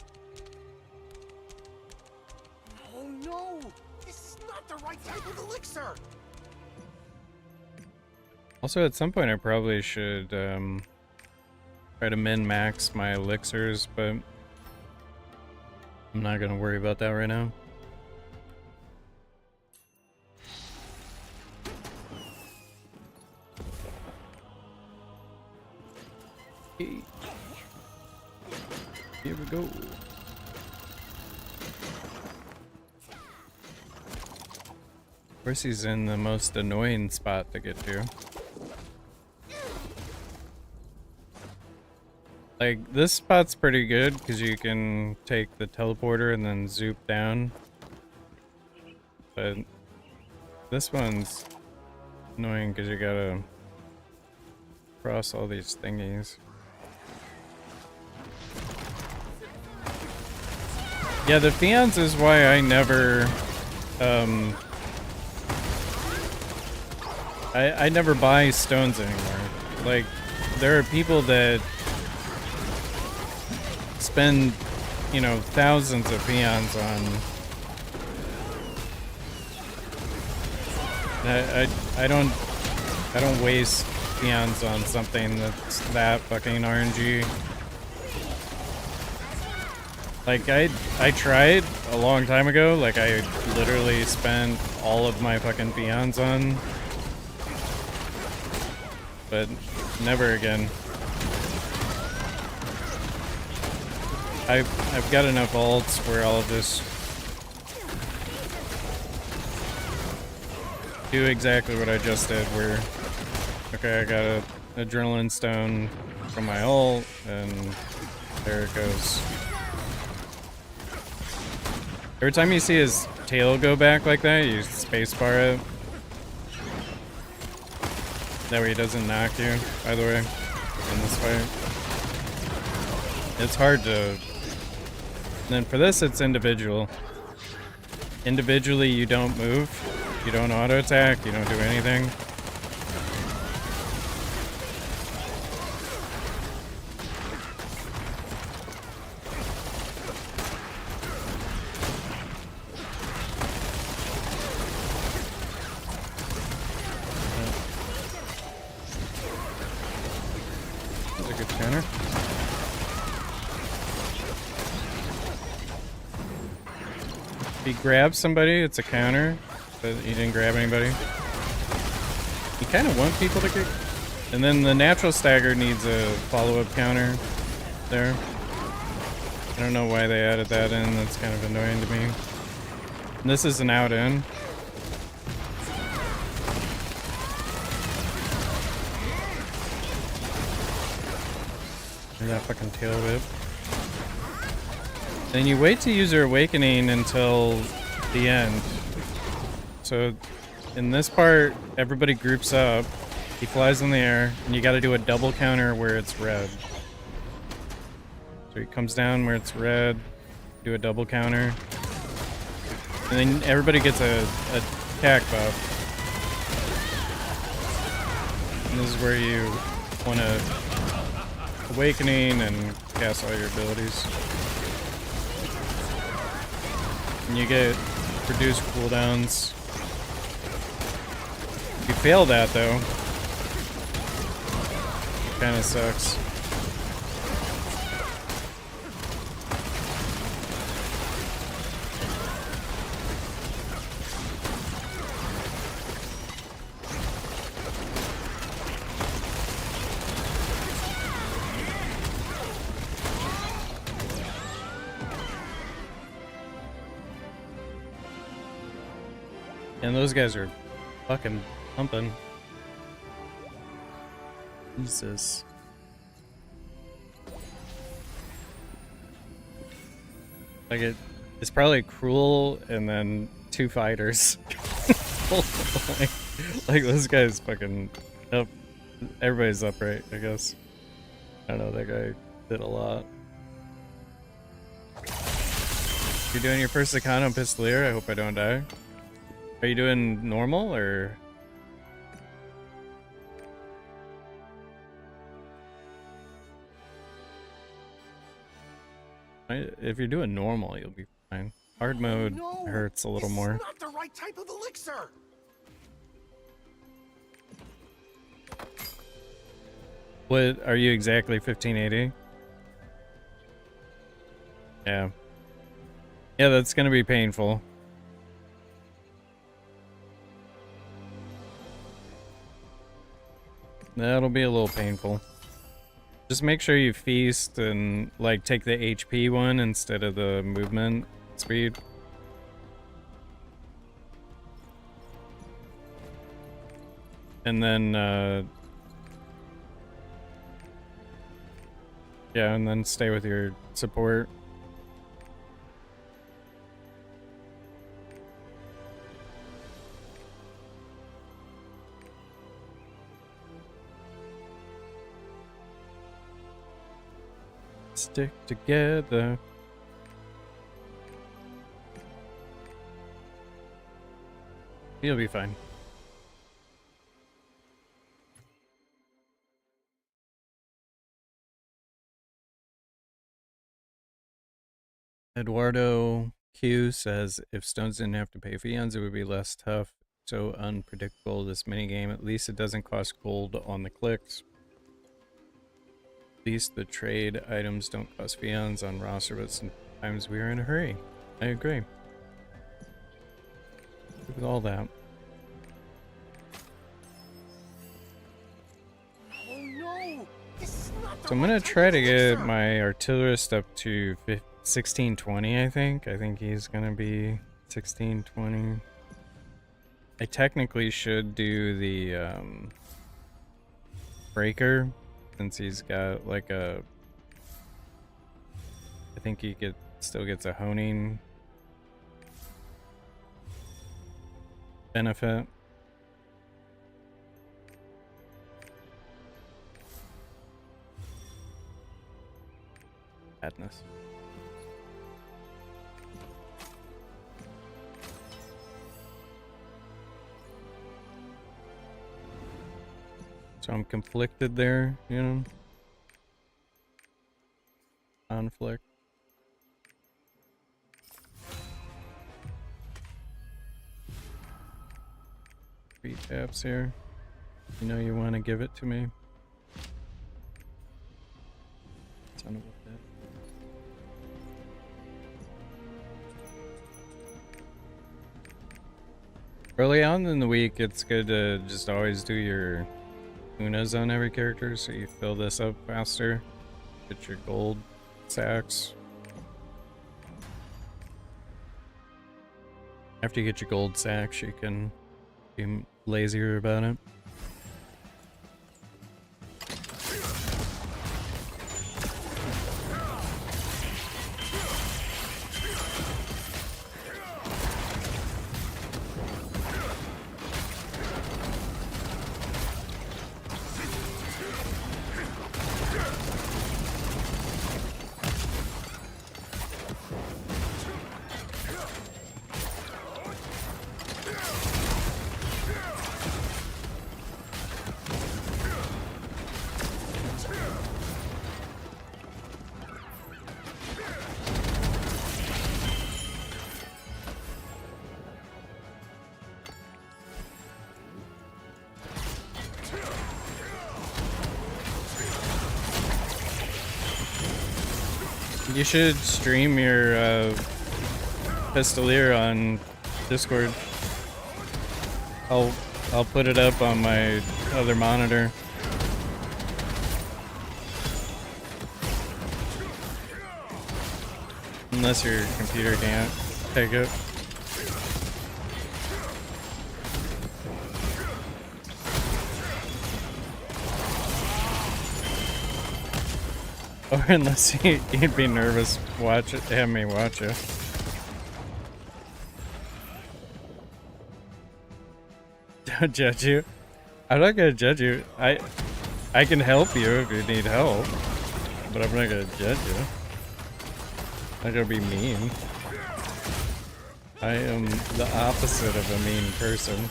Oh no! This is not the right type of elixir! Also, at some point, I probably should try to min-max my elixirs, but I'm not going to worry about that right now. Okay. Here we go. Of course, he's in the most annoying spot to get to. Like, this spot's pretty good because you can take the teleporter and then zoop down. But this one's annoying because you gotta cross all these thingies. Yeah, the fians is why I never, I never buy stones anymore. Like, there are people that spend, you know, thousands of peons on. I don't waste peons on something that's that fucking RNG. Like, I tried a long time ago. Like, I literally spent all of my fucking peons on. But never again. I've got enough ults where I'll just do exactly what I just did, where, okay, I got a adrenaline stone from my ult, and there it goes. Every time you see his tail go back like that, you spacebar it. That way he doesn't knock you, by the way, in this fight. It's hard to... And then for this, it's individual. Individually, you don't move. You don't auto-attack. You don't do anything. That's a good counter. If he grabs somebody, it's a counter, but he didn't grab anybody. You kind of want people to get... And then the natural stagger needs a follow-up counter there. I don't know why they added that in, that's kind of annoying to me. And this is an out-in. That fucking tail whip. Then you wait to use your awakening until the end. So in this part, everybody groups up. He flies in the air, and you gotta do a double counter where it's red. So he comes down where it's red, do a double counter. And then everybody gets a attack buff. And this is where you wanna awakening and cast all your abilities. And you get reduced cooldowns. If you fail that though, it kinda sucks. And those guys are fucking pumping. Jesus. Like it's probably cruel and then 2 fighters. like this guy's fucking up. Everybody's upright, I guess. I don't know, that guy did a lot. You're doing your first account on Pistoleer? I hope I don't die. Are you doing normal, or...? If you're doing normal, you'll be fine. Hard mode hurts a little more. Not the right type of elixir. What, are you exactly 1580? Yeah. Yeah, that's gonna be painful. That'll be a little painful. Just make sure you feast and like take the HP one instead of the movement speed. And then yeah, and then stay with your support. Stick together. You'll be fine. Eduardo Q says, if stones didn't have to pay fians, it would be less tough. So unpredictable, this minigame. At least it doesn't cost gold on the clicks. At least the trade items don't cost fians on roster, but Sometimes we are in a hurry. I agree. With all that. Oh no! This is not the So I'm right gonna type try of to get elixir. my artillerist up to 1620, I think. I think he's gonna be 1620. I technically should do the breaker, since he's got like a... I think he still gets a honing benefit. Madness. So I'm conflicted there, you know? Conflict. 3 taps here. You know you want to give it to me. Son of a bitch. Early on in the week, it's good to just always do your unas on every character, so you fill this up faster. Get your gold sacks. After you get your gold sacks, you can be lazier about it. You should stream your Pistoleer on Discord. I'll put it up on my other monitor. Unless your computer can't take it. Or unless you'd be nervous have me watch it. Don't judge you. I'm not gonna judge you. I can help you if you need help, but I'm not gonna judge you. I'm not gonna be mean. I am the opposite of a mean person.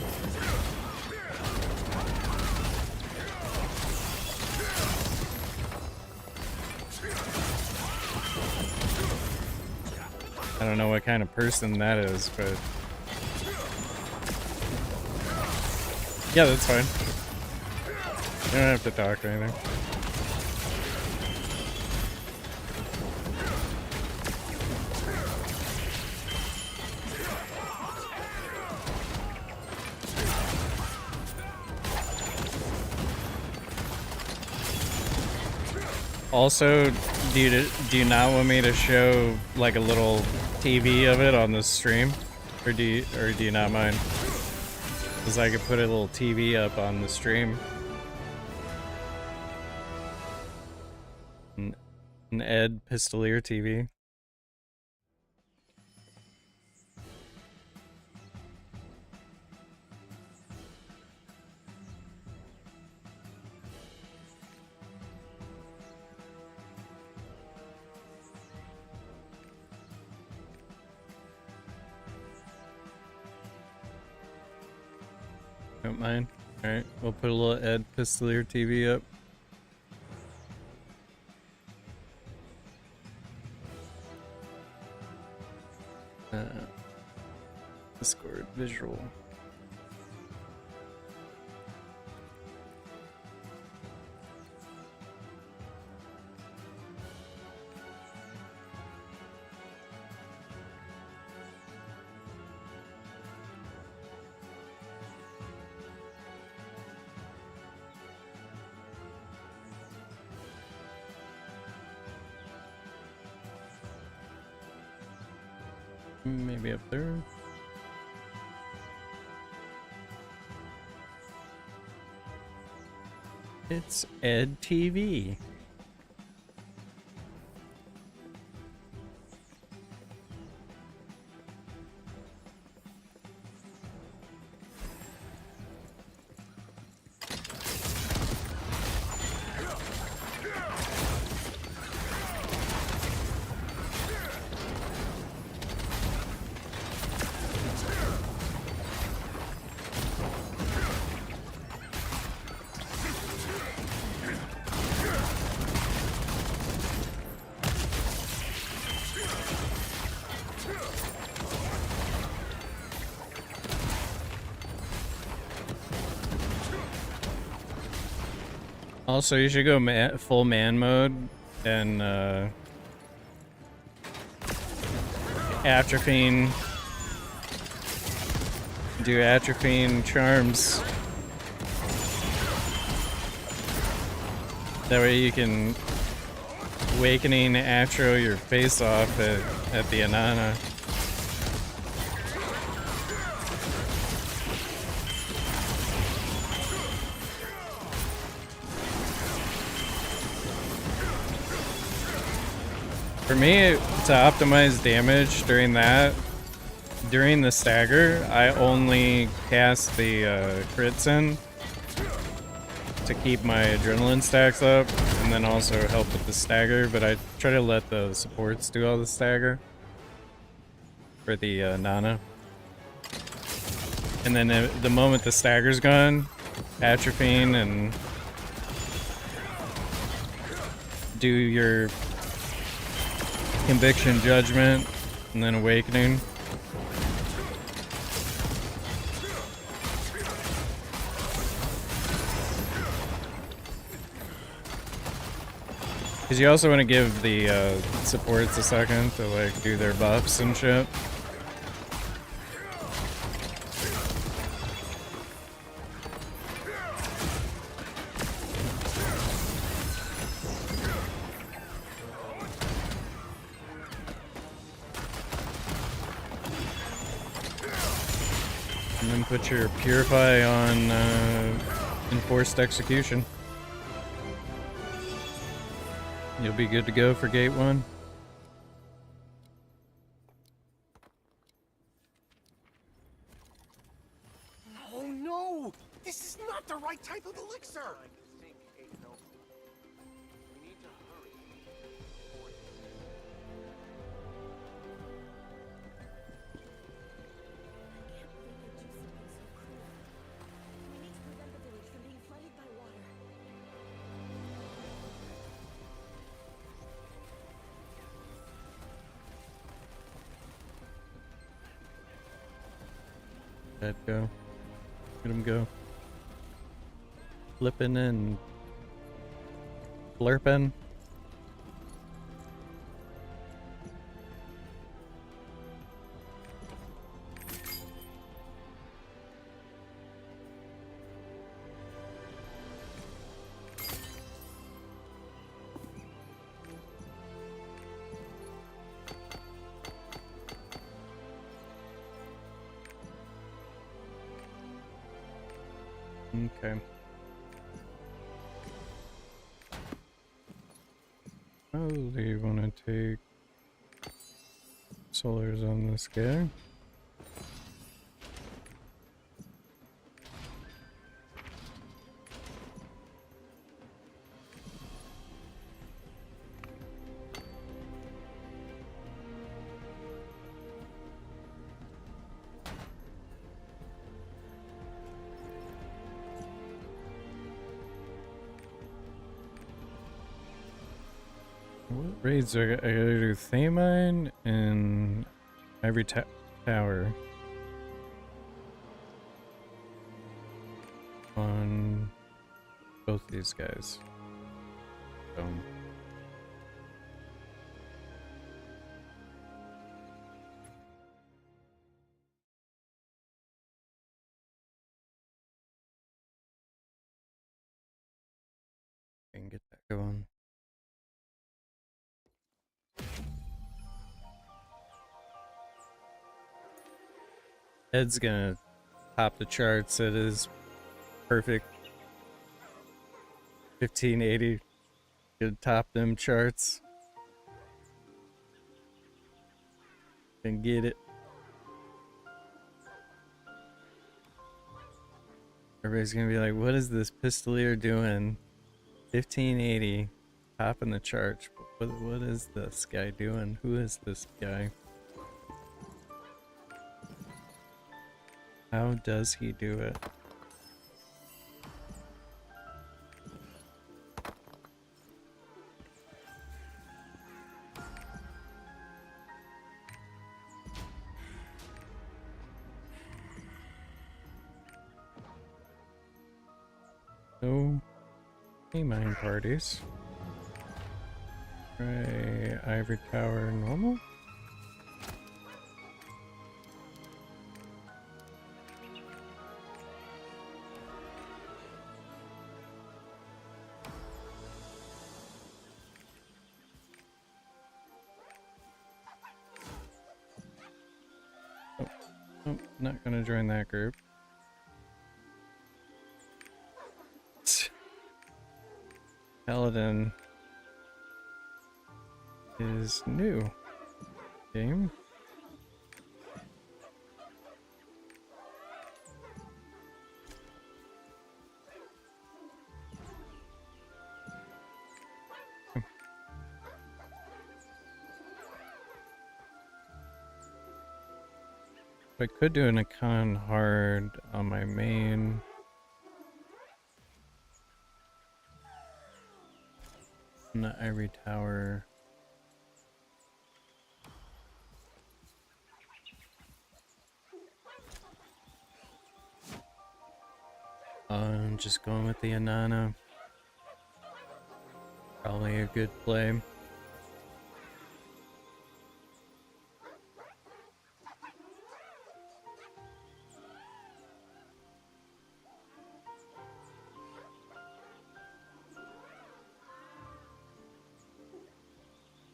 I don't know what kind of person that is, but yeah, that's fine. You don't have to talk or anything. Also, do you not want me to show like a little TV of it on the stream, or do you not mind? Because I could put a little TV up on the stream. An Ed Pistoleer TV. Don't mind. Alright, we'll put a little Ed Pistoleer TV up. Discord visual. Maybe up there. It's Ed TV. Also, you should go full man mode and atropine. Do atropine charms. That way you can awakening atro your face off at the Anana. For me, to optimize damage during the stagger, I only cast the crits in to keep my adrenaline stacks up, and then also help with the stagger, but I try to let the supports do all the stagger for the Nana. And then the moment the stagger's gone, atropine and do your conviction judgment, and then awakening. Because you also want to give the supports a second to like do their buffs and shit. And then put your Purify on Enforced Execution. You'll be good to go for Gate 1. Oh no! This is not the right type of elixir! Let go. Let him go. Flipping and blurping. Okay. Oh, do you want to take solars on this guy? What raids are I gotta do? Thamine and every tower on both these guys. Can get that going. Ed's gonna top the charts at his perfect 1580. Gonna top them charts. And get it. Everybody's gonna be like, what is this Pistoleer doing? 1580, topping the charts. What is this guy doing? Who is this guy? How does he do it? No mine parties. Try Ivory Tower normal. Oh, not gonna join that group. Paladin is new game. I could do an icon hard on my main. In the Ivory Tower. I'm just going with the Anana. Probably a good play.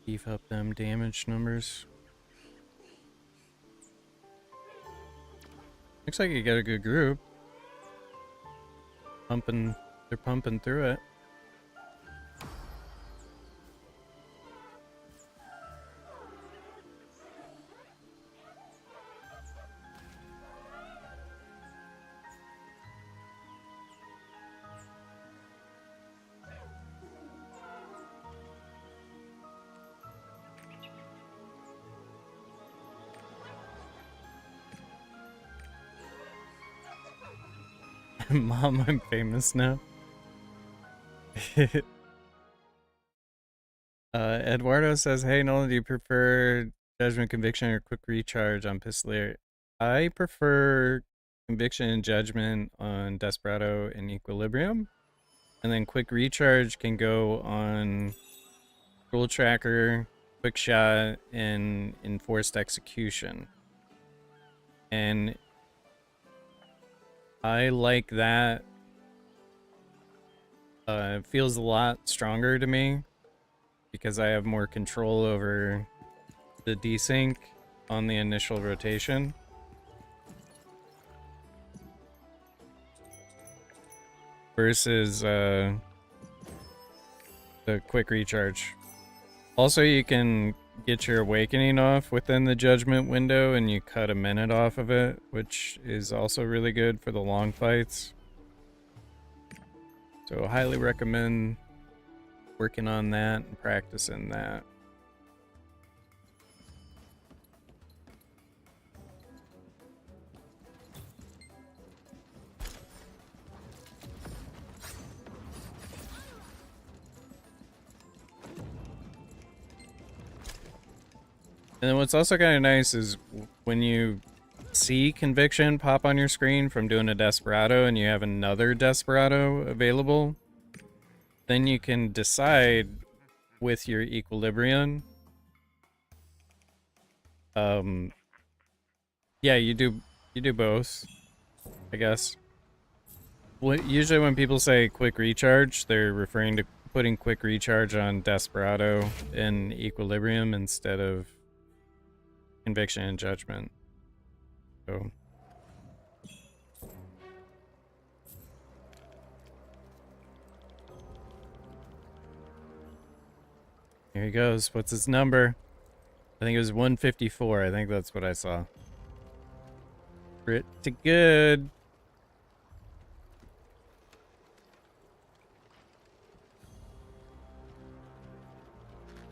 Beef up them damage numbers. Looks like you got a good group. They're pumping through it. Mom, I'm famous now. Eduardo says, hey Nolan, do you prefer Judgment, Conviction, or Quick Recharge on Pistoleer? I prefer Conviction and Judgment on Desperado and Equilibrium. And then Quick Recharge can go on Rule Tracker, Quick Shot, and Enforced Execution. And I like that. It feels a lot stronger to me because I have more control over the desync on the initial rotation. Versus the Quick Recharge. Also, you can get your Awakening off within the Judgment window and you cut a minute off of it, which is also really good for the long fights. So highly recommend working on that and practicing that. And then what's also kind of nice is when you see Conviction pop on your screen from doing a Desperado and you have another Desperado available, then you can decide with your Equilibrium. Yeah, you do both, I guess. Usually when people say Quick Recharge, they're referring to putting Quick Recharge on Desperado and Equilibrium instead of Conviction and Judgment. So Here he goes. What's his number? I think it was 154. I think that's what I saw. Pretty good.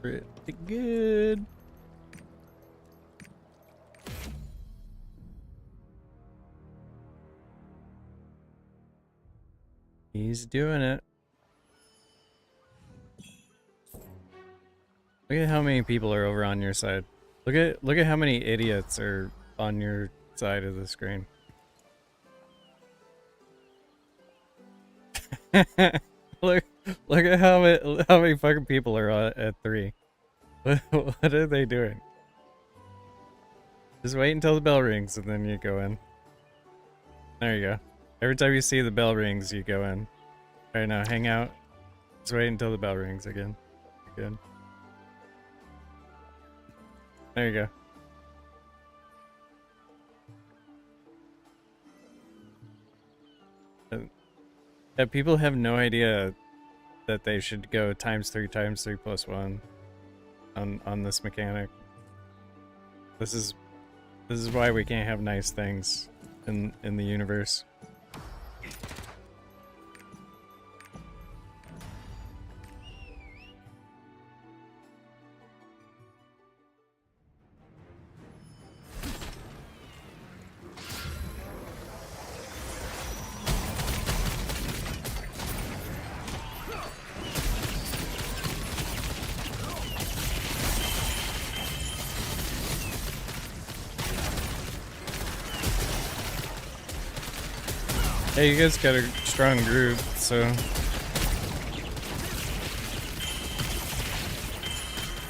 Pretty good. He's doing it. Look at how many people are over on your side. Look at how many idiots are on your side of the screen. look at how many fucking people are at 3. What are they doing? Just wait until the bell rings and then you go in. There you go. Every time you see the bell rings, you go in. Alright, now hang out. Just wait until the bell rings again. Good. There you go. Yeah, people have no idea that they should go times 3 plus 1 on this mechanic. This is why we can't have nice things in the universe. Hey, you guys got a strong group, so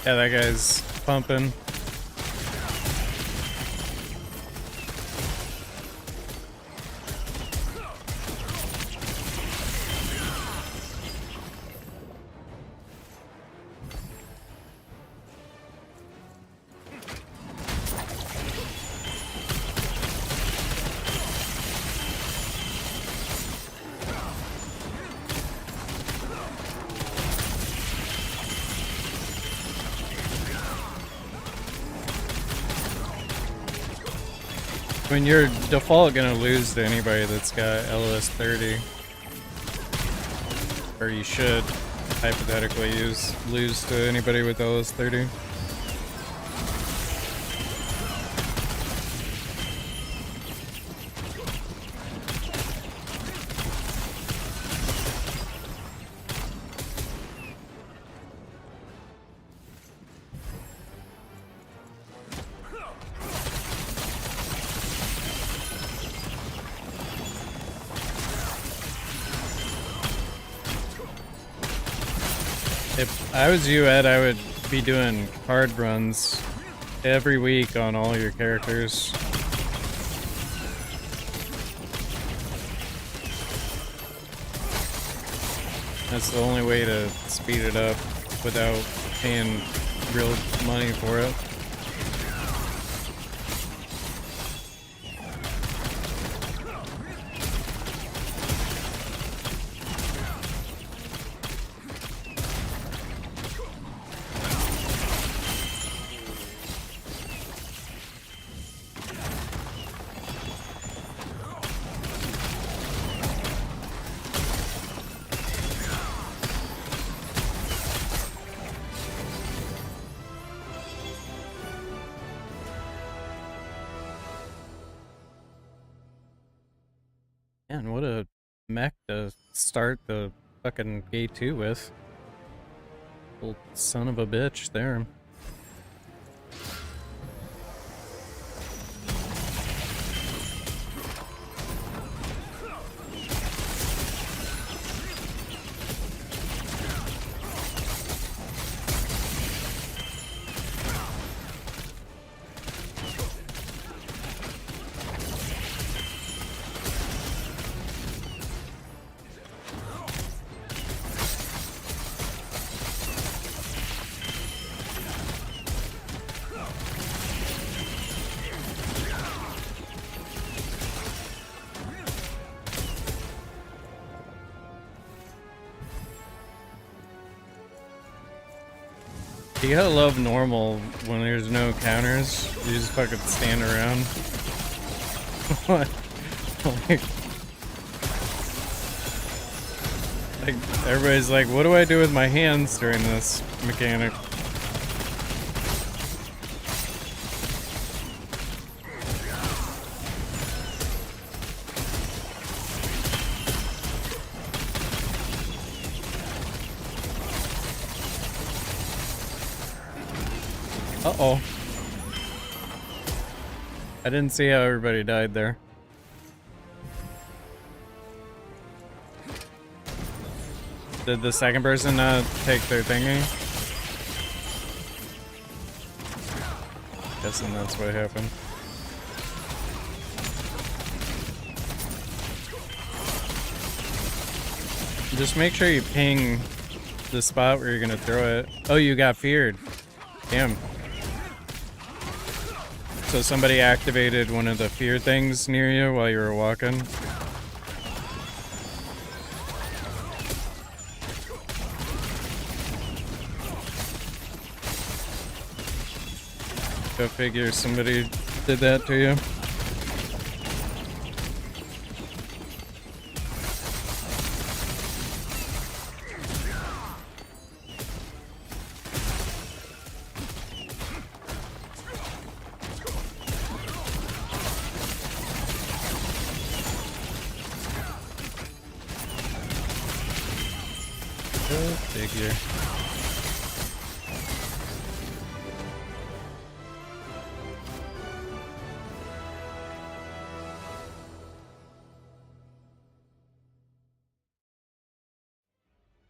yeah, that guy's pumping. I mean, you're default gonna lose to anybody that's got LS 30. Or you should hypothetically lose to anybody with LS 30. If I was you, Ed, I would be doing card runs every week on all your characters. That's the only way to speed it up without paying real money for it. Man, what a mech to start the fucking gate 2 with. Little son of a bitch there. You gotta love normal when there's no counters. You just fucking stand around. like everybody's like, what do I do with my hands during this mechanic? Uh-oh. I didn't see how everybody died there. Did the second person take their thingy? Guessing that's what happened. Just make sure you ping the spot where you're gonna throw it. Oh, you got feared. Damn. So somebody activated one of the fear things near you while you were walking. Go figure somebody did that to you. Go figure.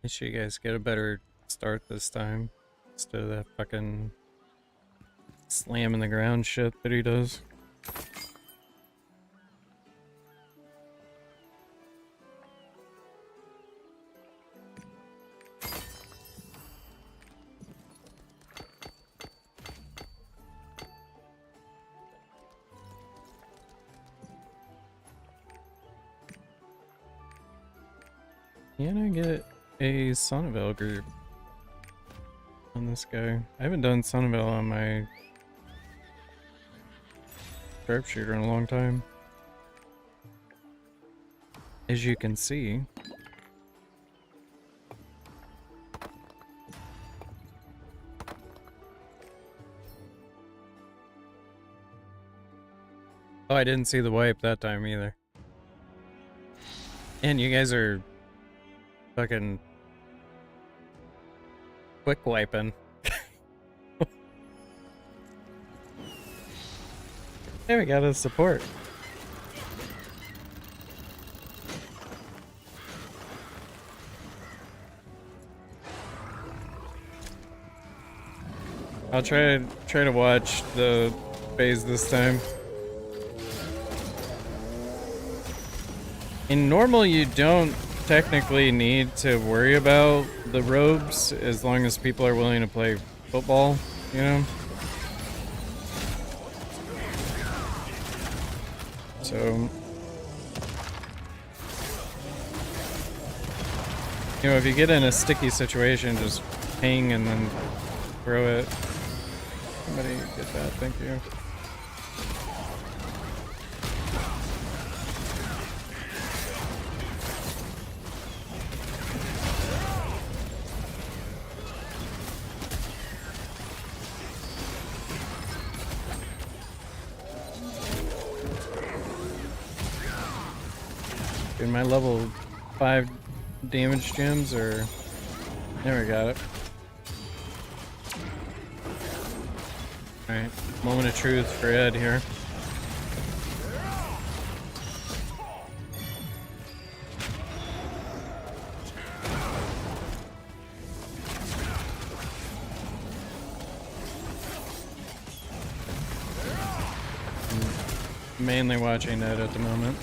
Make sure you guys get a better start this time instead of that fucking slamming the ground shit that he does. Can I get a Sonnevel group on this guy? I haven't done Sonnevel on my sharpshooter in a long time. As you can see. Oh, I didn't see the wipe that time either. And you guys are fucking quick wiping. Hey, we got a support. I'll try to watch the phase this time. In normal, you don't technically need to worry about the robes as long as people are willing to play football, you know? So, you know, if you get in a sticky situation, just ping and then throw it. Somebody get that, thank you. Dude, my level 5 damage gems are... There we got it. Alright, moment of truth for Ed here. I'm mainly watching Ed at the moment.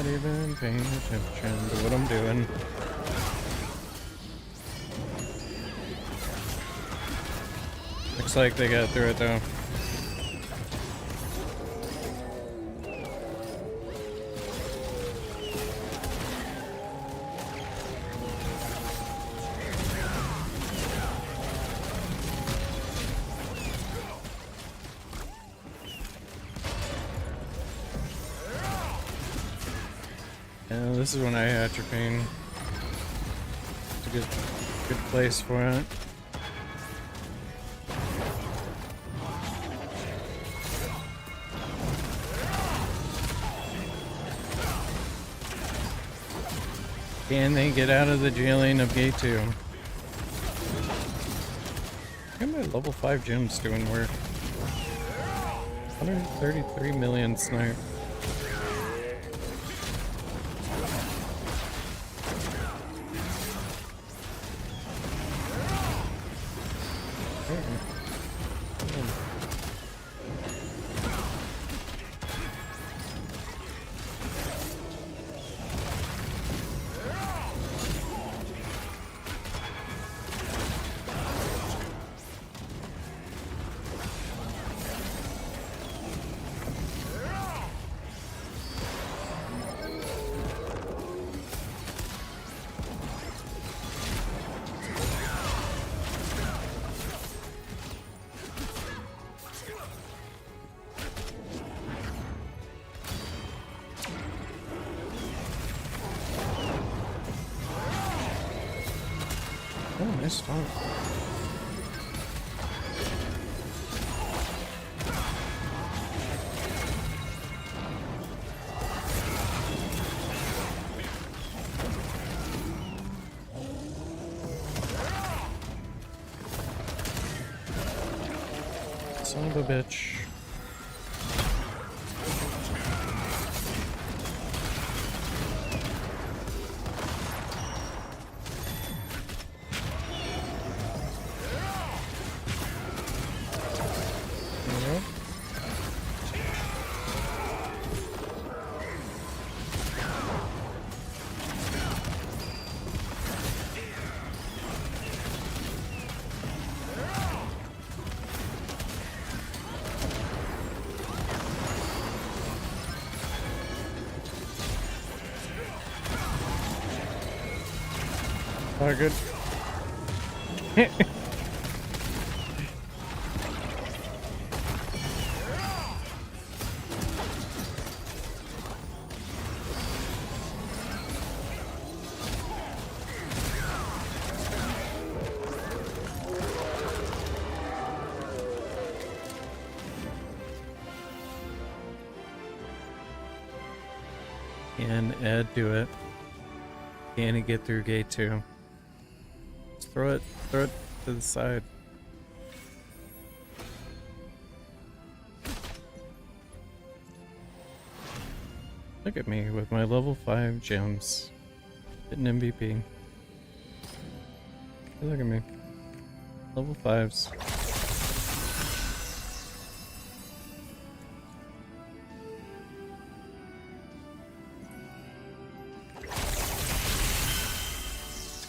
even paying attention to what I'm doing. Looks like they got through it though. Yeah, this is when I atropine. It's a good place for it. Can they get out of the jailing of Gate 2? Look at my level 5 gems doing work. 133 million snipe. Oh, nice start. Son of a bitch. Oh, good. Can Ed do it? Can he get through Gate 2? Just throw it to the side. Look at me with my level 5 gems. Hitting MVP. Look at me. Level 5s.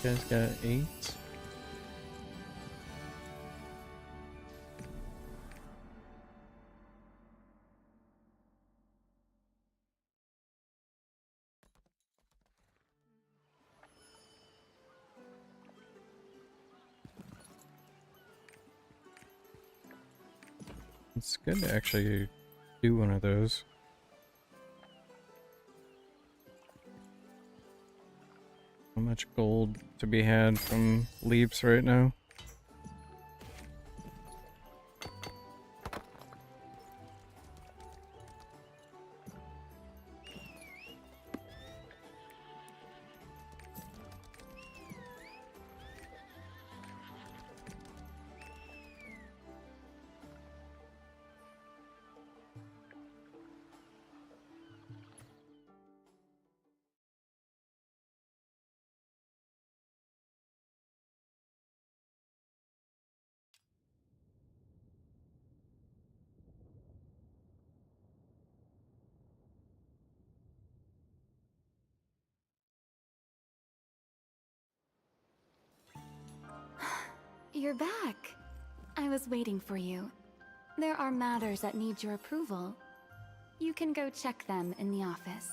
This guy's got 8. It's good to actually do one of those. How much gold to be had from leaps right now? You're back. I was waiting for you. There are matters that need your approval. You can go check them in the office.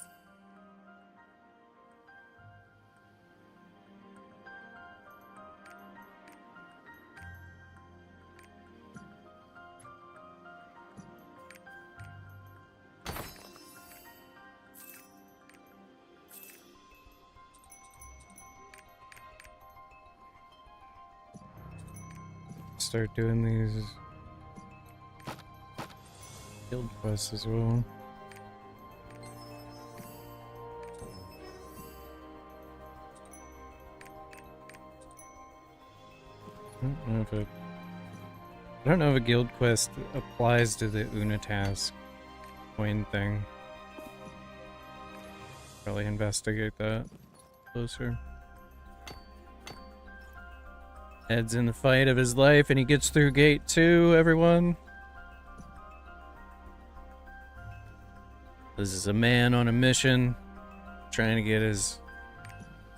Start doing these guild quests as well. I don't know if a guild quest applies to the Unitask coin thing. Probably investigate that closer. Ed's in the fight of his life and he gets through gate 2, everyone. This is a man on a mission, trying to get his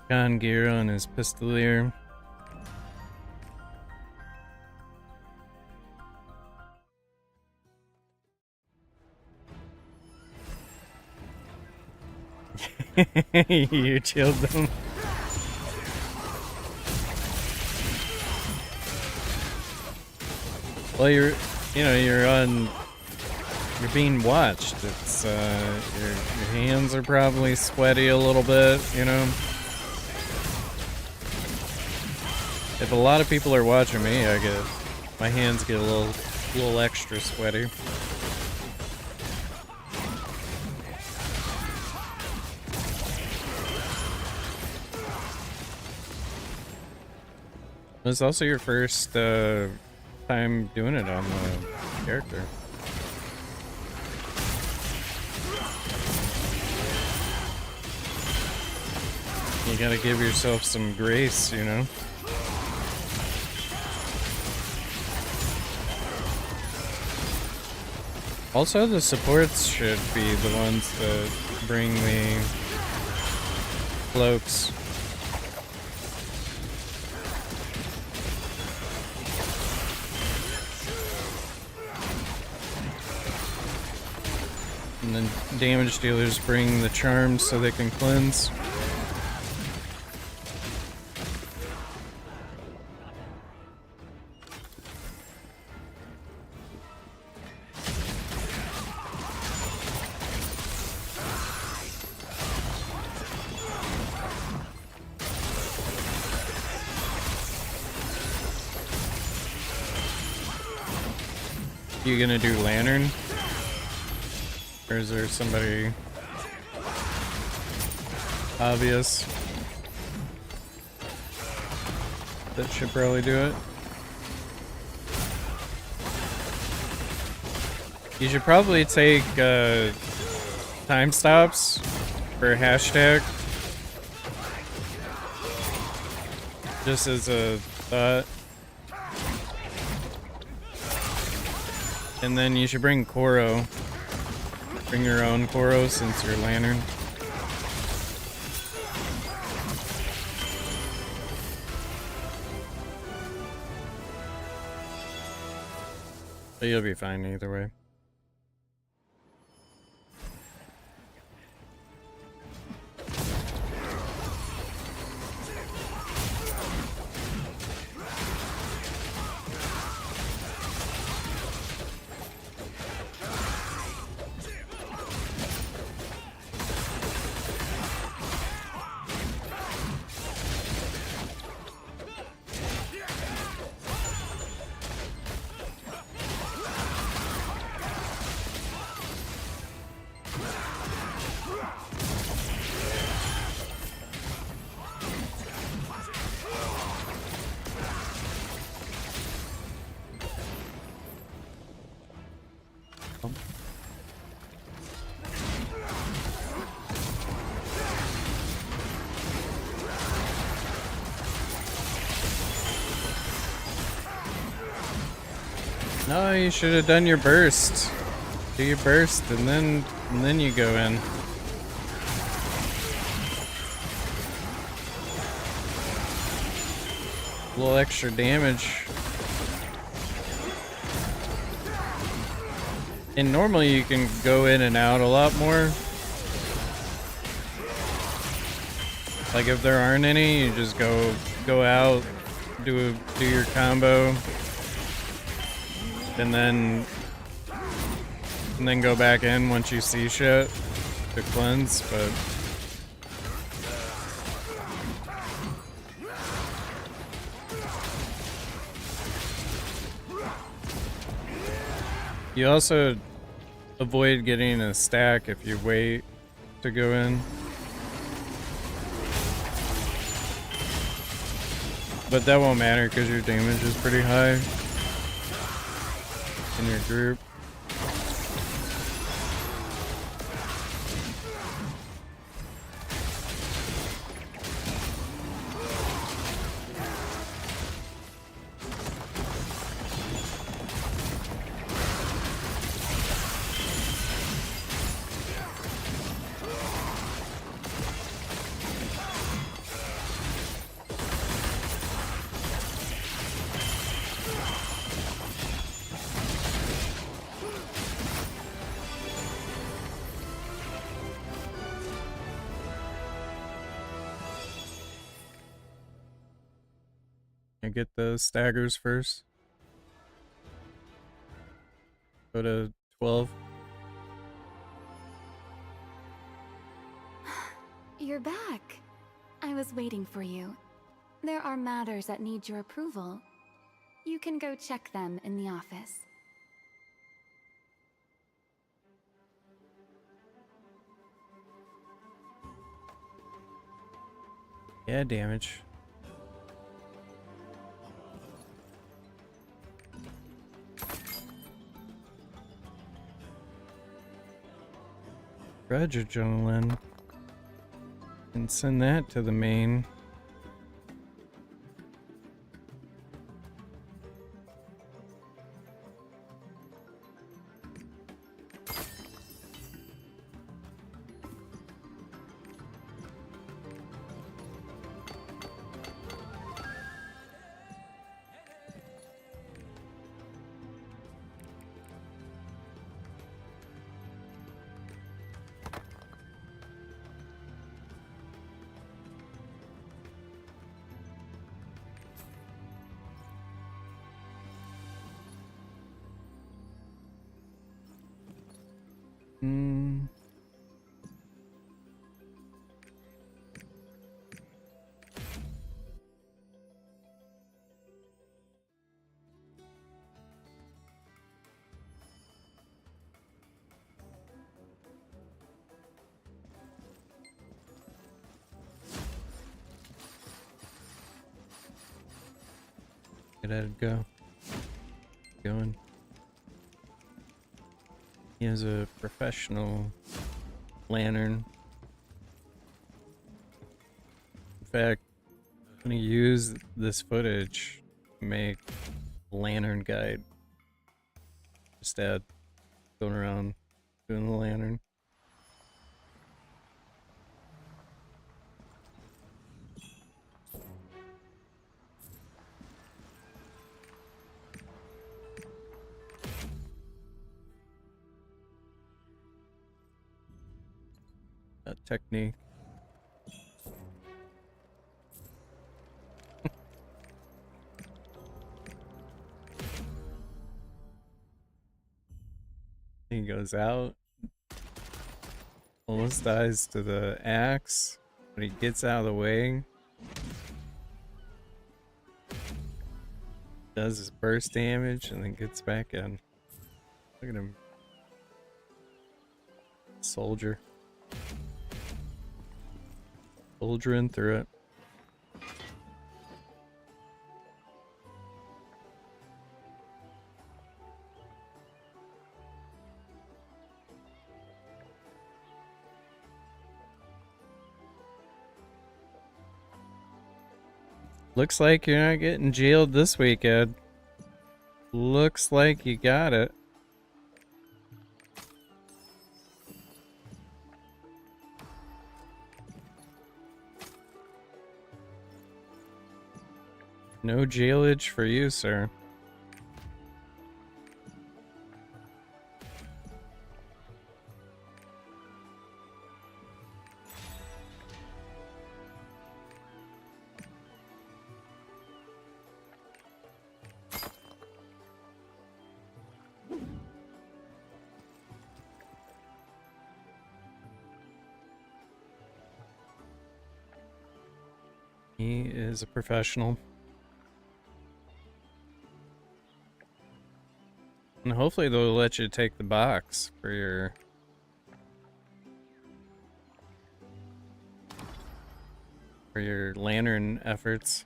con gear on his Pistoleer. You chilled them. Well, you're being watched. It's, your hands are probably sweaty a little bit, you know? If a lot of people are watching me, my hands get a little extra sweaty. It's also your first, time doing it on the character. You gotta give yourself some grace, you know? Also, the supports should be the ones that bring the cloaks. And then damage dealers bring the charms so they can cleanse. You gonna do Lantern? Or is there somebody obvious that should probably do it? You should probably take time stops for hashtag. Just as a thought. And then you should bring Koro. Bring your own Koro since you're Lantern. But you'll be fine either way. No, you should have done your burst. Do your burst and then you go in. A little extra damage. And normally you can go in and out a lot more. Like if there aren't any, you just go out, do your combo, and then go back in once you see shit to cleanse, but you also avoid getting a stack if you wait to go in. But that won't matter because your damage is pretty high in your group. I get the staggers first. Go to 12. You're back. I was waiting for you. There are matters that need your approval. You can go check them in the office. Yeah, damage. Grudge adrenaline. And send that to the main. Get out of go. Going. He has a professional lantern. In fact, I'm gonna use this footage to make a lantern guide. Just add going around doing the lantern. That technique. He goes out, almost dies to the axe, but he gets out of the way. Does his burst damage and then gets back in. Look at him. Soldier. Soldiering through it. Looks like you're not getting jailed this week, Ed. Looks like you got it. No jailage for you, sir. He is a professional. And hopefully they'll let you take the box for your lantern efforts.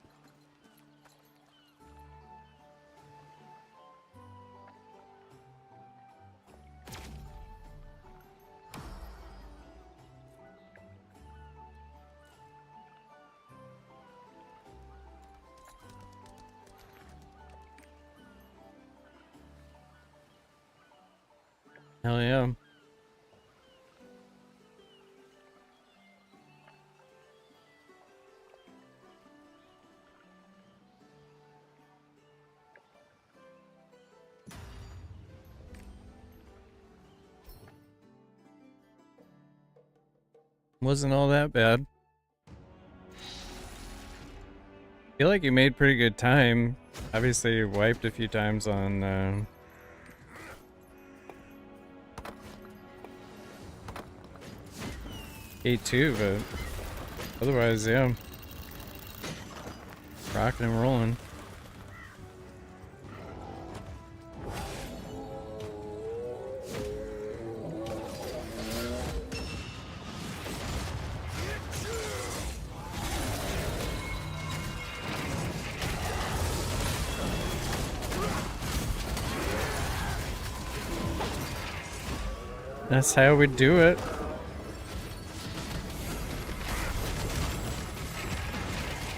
Hell yeah. Wasn't all that bad. Feel like you made pretty good time. Obviously you wiped a few times on A2, but otherwise, yeah. Rocking and rolling. That's how we do it.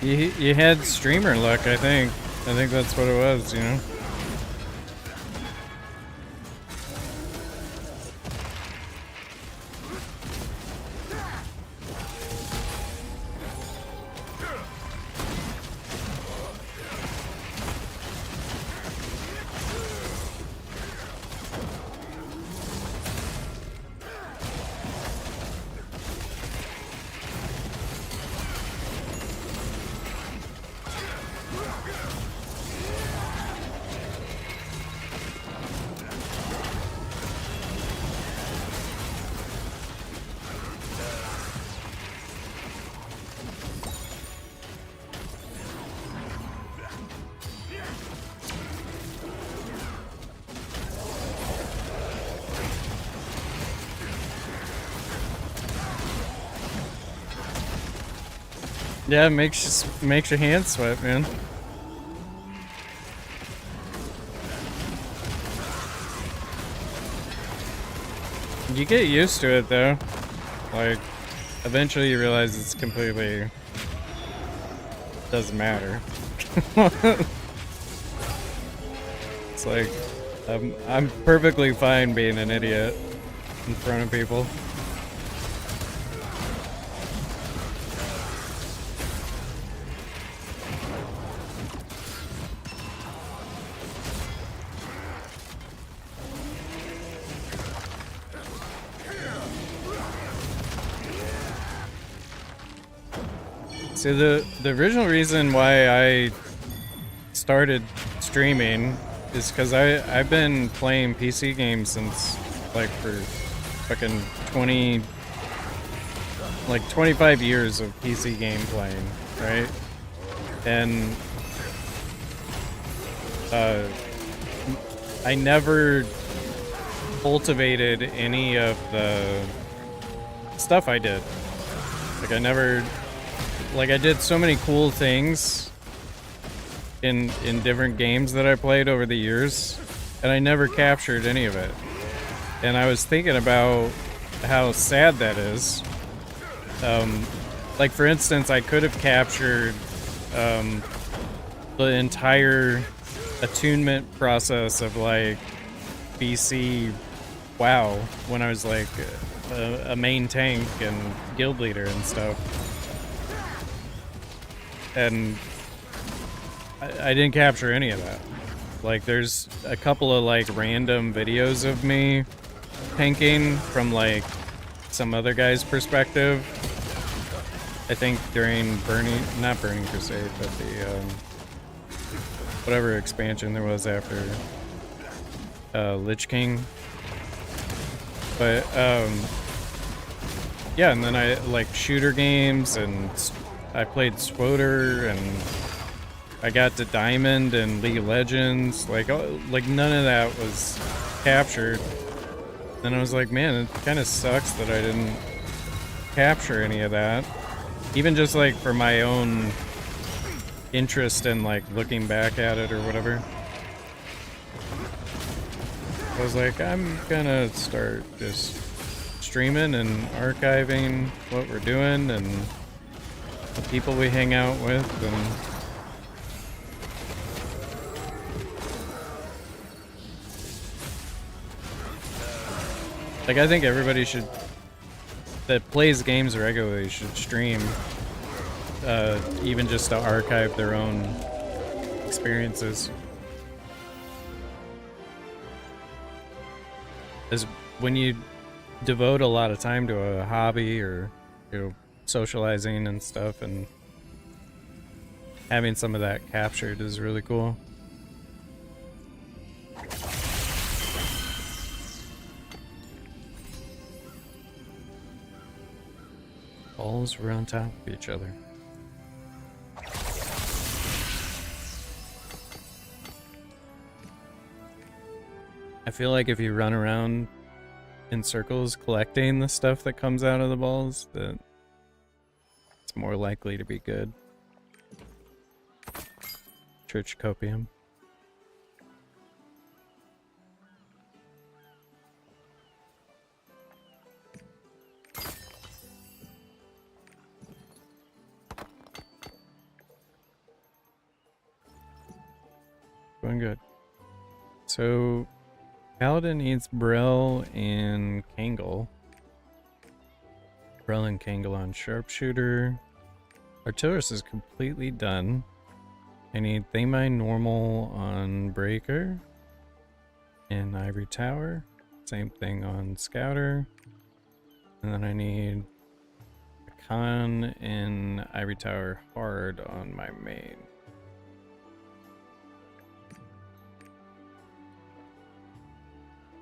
You had streamer luck, I think. I think that's what it was, you know? Yeah, it makes your hands sweat, man. You get used to it though. Like, eventually you realize it's completely doesn't matter. It's like I'm perfectly fine being an idiot in front of people. So the original reason why I started streaming is because I've been playing PC games since like for fucking 25 years of PC game playing, right? And I never cultivated any of the stuff I did. Like I did so many cool things in different games that I played over the years, and I never captured any of it. And I was thinking about how sad that is. Like for instance, I could have captured the entire attunement process of like BC WoW when I was like a main tank and guild leader and stuff. And I didn't capture any of that. Like, there's a couple of, like, random videos of me tanking from, like, some other guy's perspective. I think during not Burning Crusade, but the, whatever expansion there was after, Lich King. But, yeah, and then I, like, shooter games, and I played SWOTR, and I got to Diamond and League of Legends. Like none of that was captured. And I was like, man, it kind of sucks that I didn't capture any of that. Even just, like, for my own interest in, like, looking back at it or whatever. I was like, I'm gonna start just streaming and archiving what we're doing and the people we hang out with, and like, I think everybody that plays games regularly should stream, even just to archive their own experiences. As when you devote a lot of time to a hobby, or, you know, socializing and stuff, and having some of that captured is really cool. Balls were on top of each other. I feel like if you run around in circles collecting the stuff that comes out of the balls, that it's more likely to be good. Church copium. Going good. So Paladin needs Brel and Kangle. Brel and Kangle on Sharpshooter. Artillerist is completely done. I need Thamine Normal on Breaker and Ivory Tower. Same thing on Scouter. And then I need Khan and Ivory Tower Hard on my main.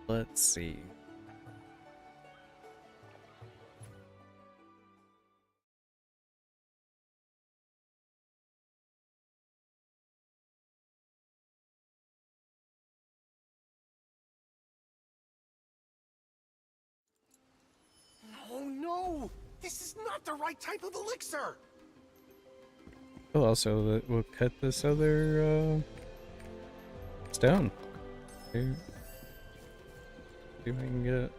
Let's see. Oh no! This is not the right type of elixir! Oh, also, we'll cut this other stone. See if I can get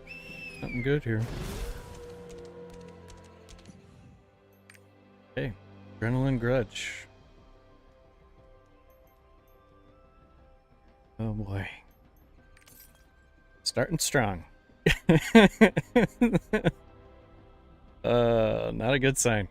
something good here. Okay, Adrenaline Grudge. Oh boy. Starting strong. Not a good sign.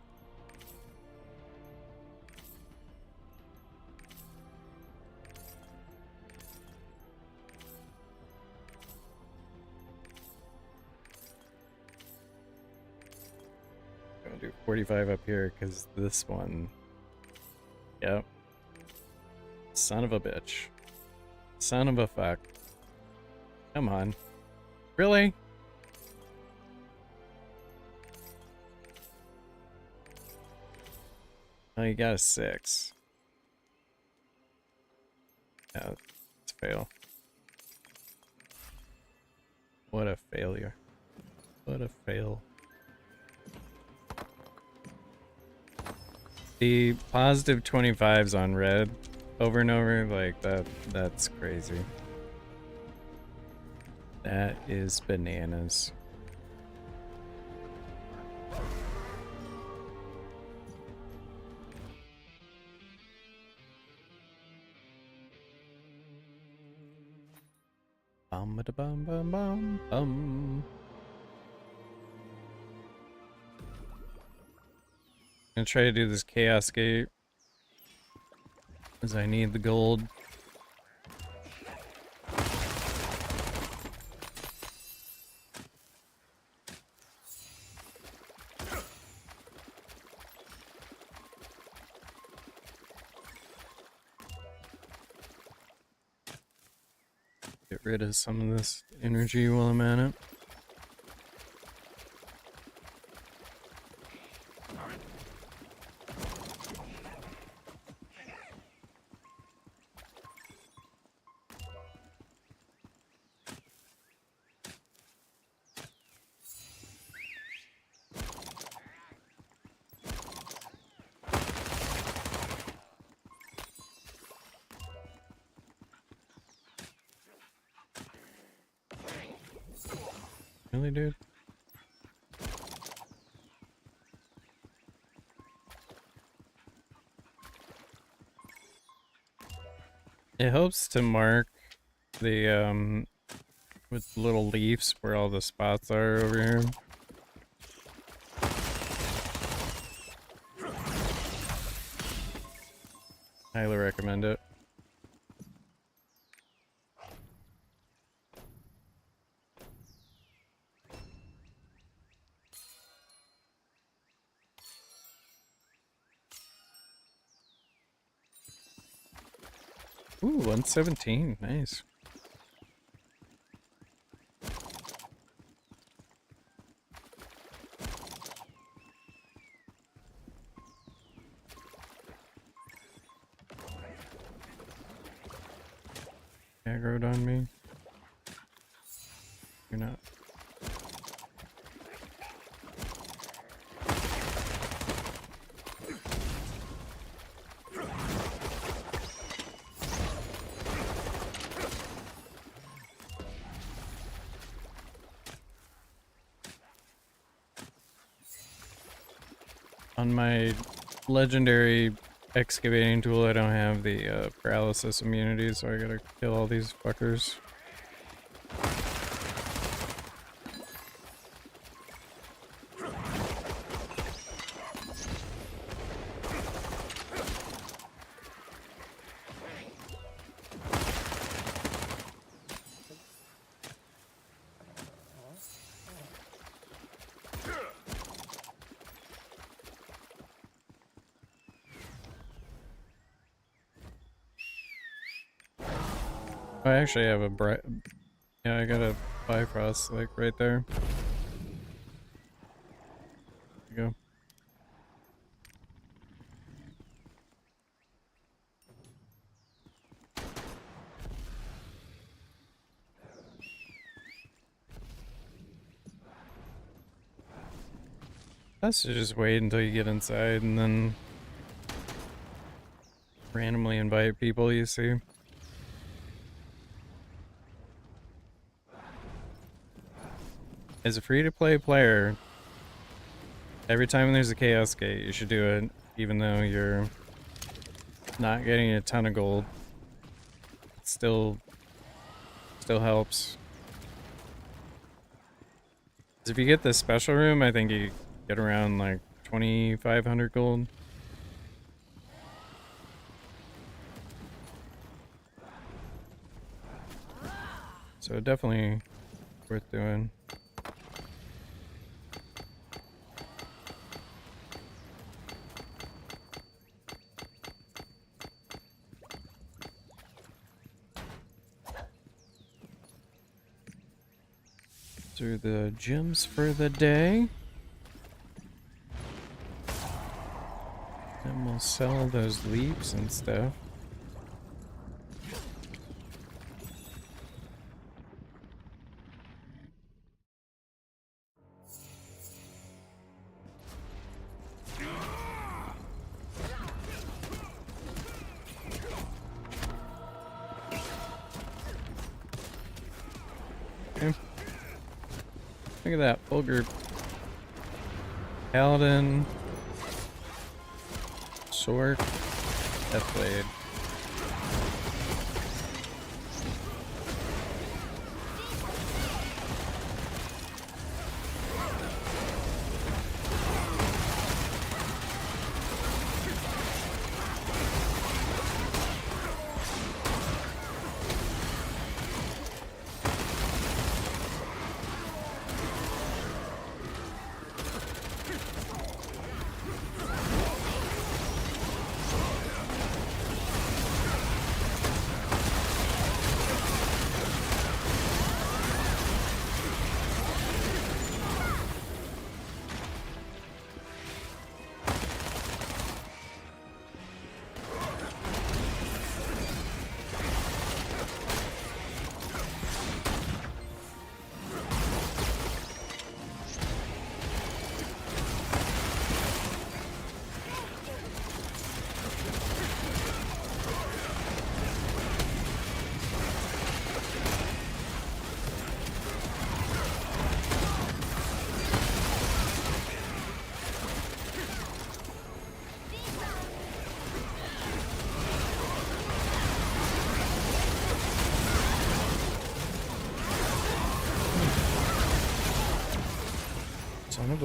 Gonna do 45 up here because this one. Yep. Son of a bitch. Son of a fuck. Come on. Really? Oh, you got a 6. Yeah, it's a fail. What a failure. What a fail. The positive 25s on red over and over, like, that's crazy. That is bananas. Bum ba bum bum bum bum. I'm gonna try to do this Chaos Gate Because I need the gold. Get rid of some of this energy while I'm at it. Really, dude? It helps to mark the with little leaves where all the spots are over here. Highly recommend it. Ooh, 117. Nice. Aggroed on me. You're not. On my legendary excavating tool, I don't have the paralysis immunity, so I gotta kill all these fuckers. I actually have a bright. Yeah, I got a Bifrost like right there. There you go. Best to just wait until you get inside and then randomly invite people you see. As a free-to-play player, every time there's a Chaos Gate, you should do it, even though you're not getting a ton of gold. It still helps. 'Cause if you get the special room, I think you get around like 2,500 gold. So definitely worth doing. Through the gems for the day. Then we'll sell those leaps and stuff. Okay. Look at that, full group. Paladin. Sword. Deathblade.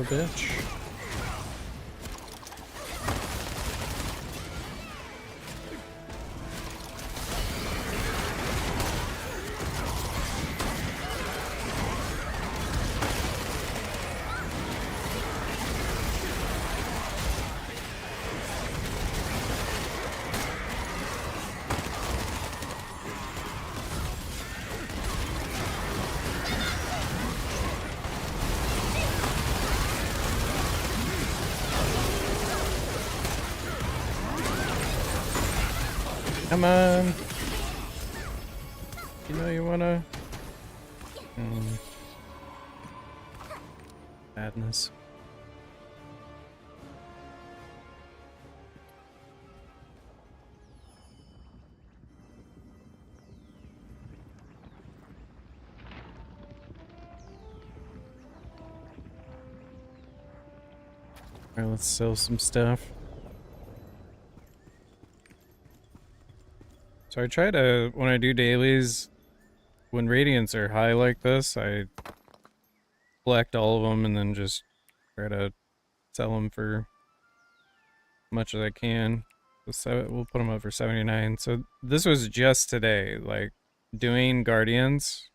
a bitch. Come on. You know you wanna... Madness. Alright, let's sell some stuff. So I try to, when I do dailies, when radiants are high like this, I collect all of them and then just try to sell them for as much as I can. So we'll put them up for 79. So this was just today, like doing Guardians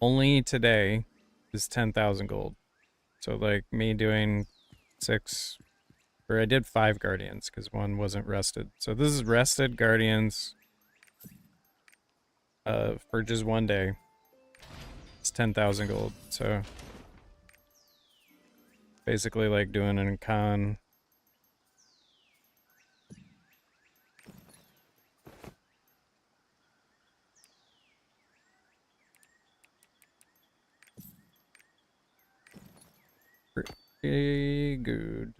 only today is 10,000 gold. So like me doing 6, or I did 5 Guardians because one wasn't rested. So this is rested Guardians for just one day. It's 10,000 gold. So basically like doing an con. Pretty good.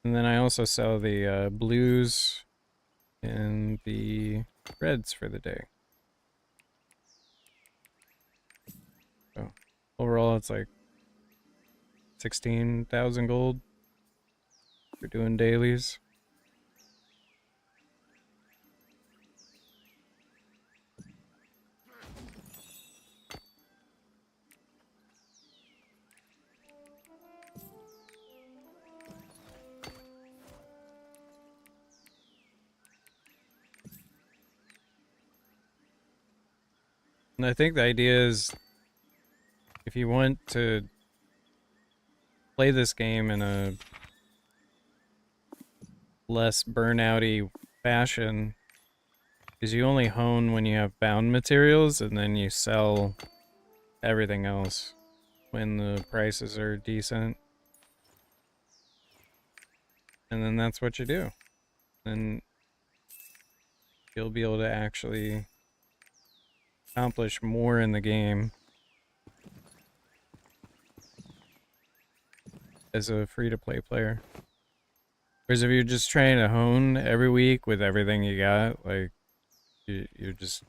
And then I also sell the blues and the reds for the day. So overall it's like 16,000 gold for doing dailies. And I think the idea is, if you want to play this game in a less burnouty fashion, is you only hone when you have bound materials, and then you sell everything else when the prices are decent. And then that's what you do. Then you'll be able to actually accomplish more in the game as a free-to-play player. Whereas if you're just trying to hone every week with everything you got, like, you're just,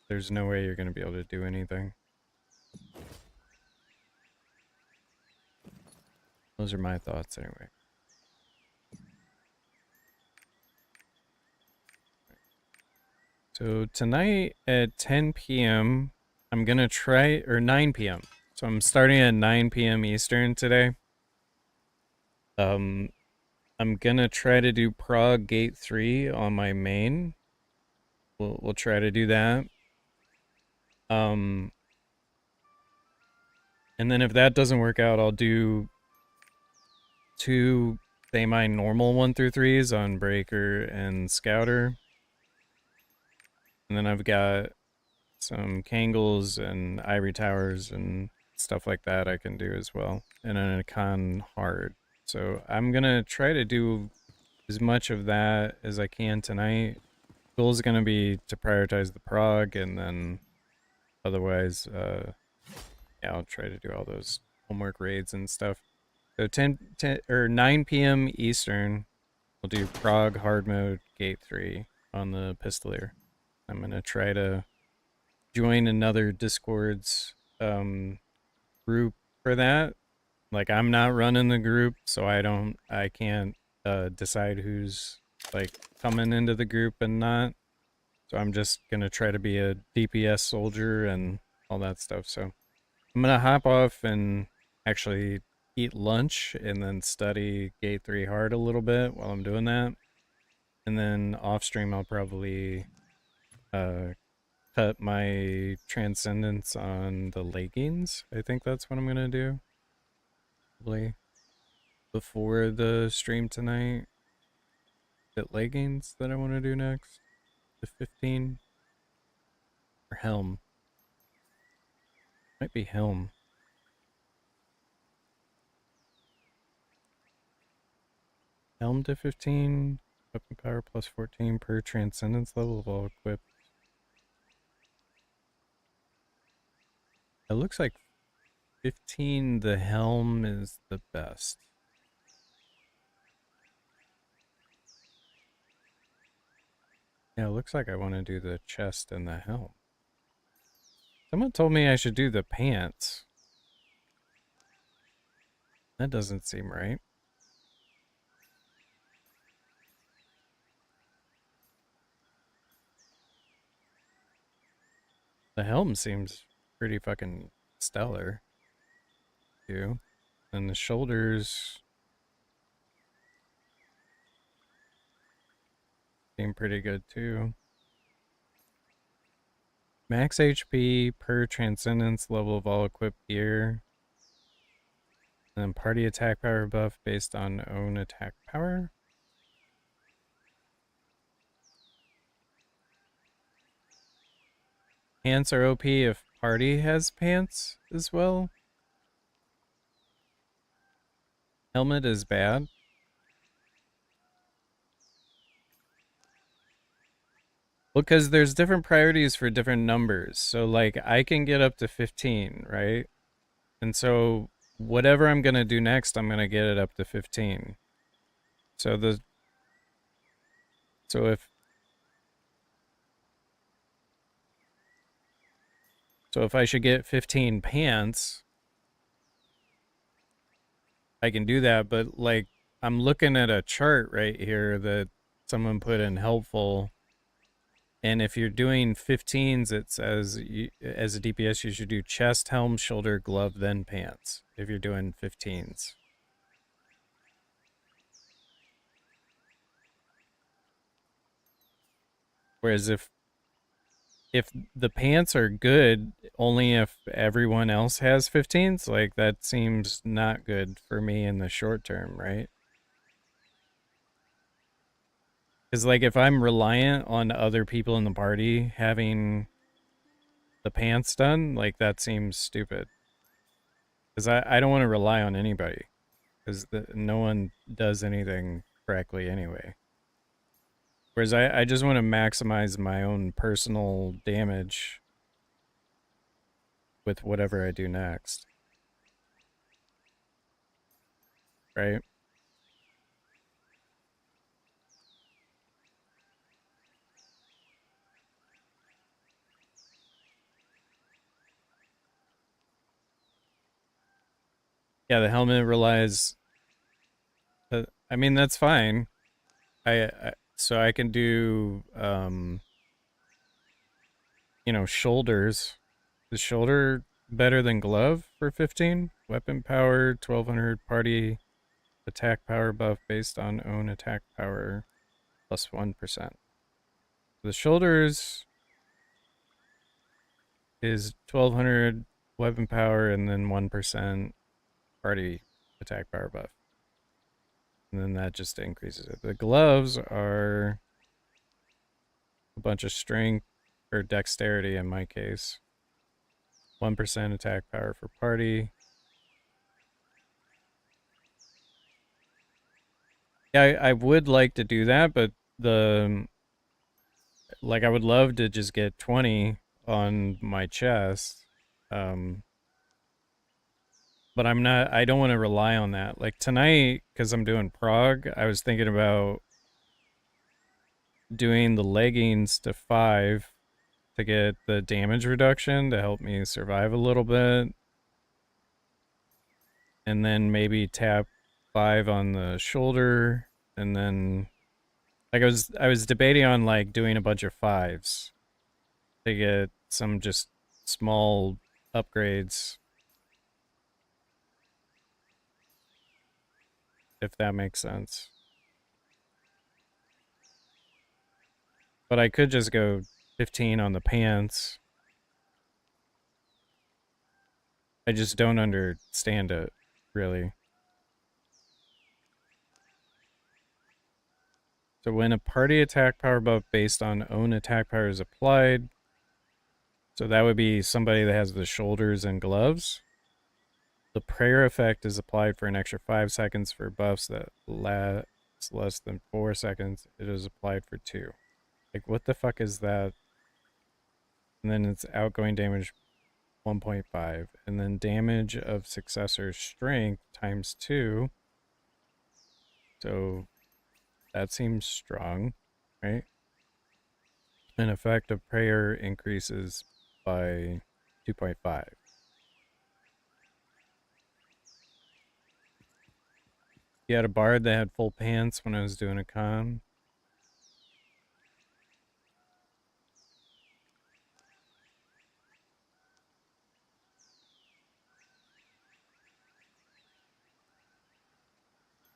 there's no way you're going to be able to do anything. Those are my thoughts anyway. So tonight at 10 p.m., I'm going to try, or 9 p.m. So I'm starting at 9 p.m. Eastern today. I'm going to try to do Prague Gate 3 on my main. We'll try to do that. And then if that doesn't work out, I'll do 2 semi-normal 1 through 3s on Breaker and Scouter. And then I've got some Kangles and Ivory Towers and stuff like that I can do as well. And then a con hard. So I'm going to try to do as much of that as I can tonight. Goal is going to be to prioritize the Prague, and then otherwise, yeah, I'll try to do all those homework raids and stuff. So 10 or 9 p.m. Eastern, we'll do Prague hard mode Gate 3 on the Pistoleer. I'm going to try to join another Discord's group for that. Like, I'm not running the group, so I can't decide who's like coming into the group and not. So I'm just gonna try to be a DPS soldier and all that stuff. So I'm gonna hop off and actually eat lunch and then study Gate 3 hard a little bit while I'm doing that. And then off stream I'll probably cut my transcendence on the leggings. I think that's what I'm gonna do. Probably before the stream tonight. The leggings that I want to do next. The 15 or helm. Might be helm. Helm to 15. Weapon power plus 14 per transcendence level of all equipped. It looks like 15, the helm is the best. Yeah, it looks like I want to do the chest and the helm. Someone told me I should do the pants. That doesn't seem right. The helm seems pretty fucking stellar, too. And the shoulders seem pretty good, too. Max HP per transcendence level of all equipped gear. And then party attack power buff based on own attack power. Pants are OP if party has pants as well. Helmet is bad. Because there's different priorities for different numbers. So like I can get up to 15, right? And so whatever I'm going to do next, I'm going to get it up to 15. So if I should get 15 pants, I can do that, but like I'm looking at a chart right here that someone put in helpful. And if you're doing 15s, it says as a DPS, you should do chest, helm, shoulder, glove, then pants. If you're doing 15s. Whereas if the pants are good, only if everyone else has 15s, like that seems not good for me in the short term, right? Because like if I'm reliant on other people in the party having the pants done, like that seems stupid. Because I don't want to rely on anybody. Because no one does anything correctly anyway. Whereas I just want to maximize my own personal damage with whatever I do next. Right? Yeah, the helmet relies... I mean, that's fine. So I can do, shoulders. Is shoulder better than glove for 15? Weapon power, 1200 party attack power buff based on own attack power plus 1%. The shoulders is 1200 weapon power and then 1% party attack power buff. And then that just increases it. The gloves are a bunch of strength or dexterity in my case. 1% attack power for party. Yeah, I would like to do that, but I would love to just get 20 on my chest. But I don't want to rely on that. Like tonight, because I'm doing prog, I was thinking about doing the leggings to 5 to get the damage reduction to help me survive a little bit. And then maybe tap 5 on the shoulder and then Like I was debating on like doing a bunch of 5s to get some just small upgrades, if that makes sense. But I could just go 15 on the pants. I just don't understand it, really. So when a party attack power buff based on own attack power is applied, so that would be somebody that has the shoulders and gloves. The prayer effect is applied for an extra 5 seconds for buffs that last less than 4 seconds. It is applied for 2. Like, what the fuck is that? And then it's outgoing damage 1.5. And then damage of successor strength times 2. So that seems strong, right? An effect of prayer increases by 2.5. You had a bard that had full pants when I was doing a con.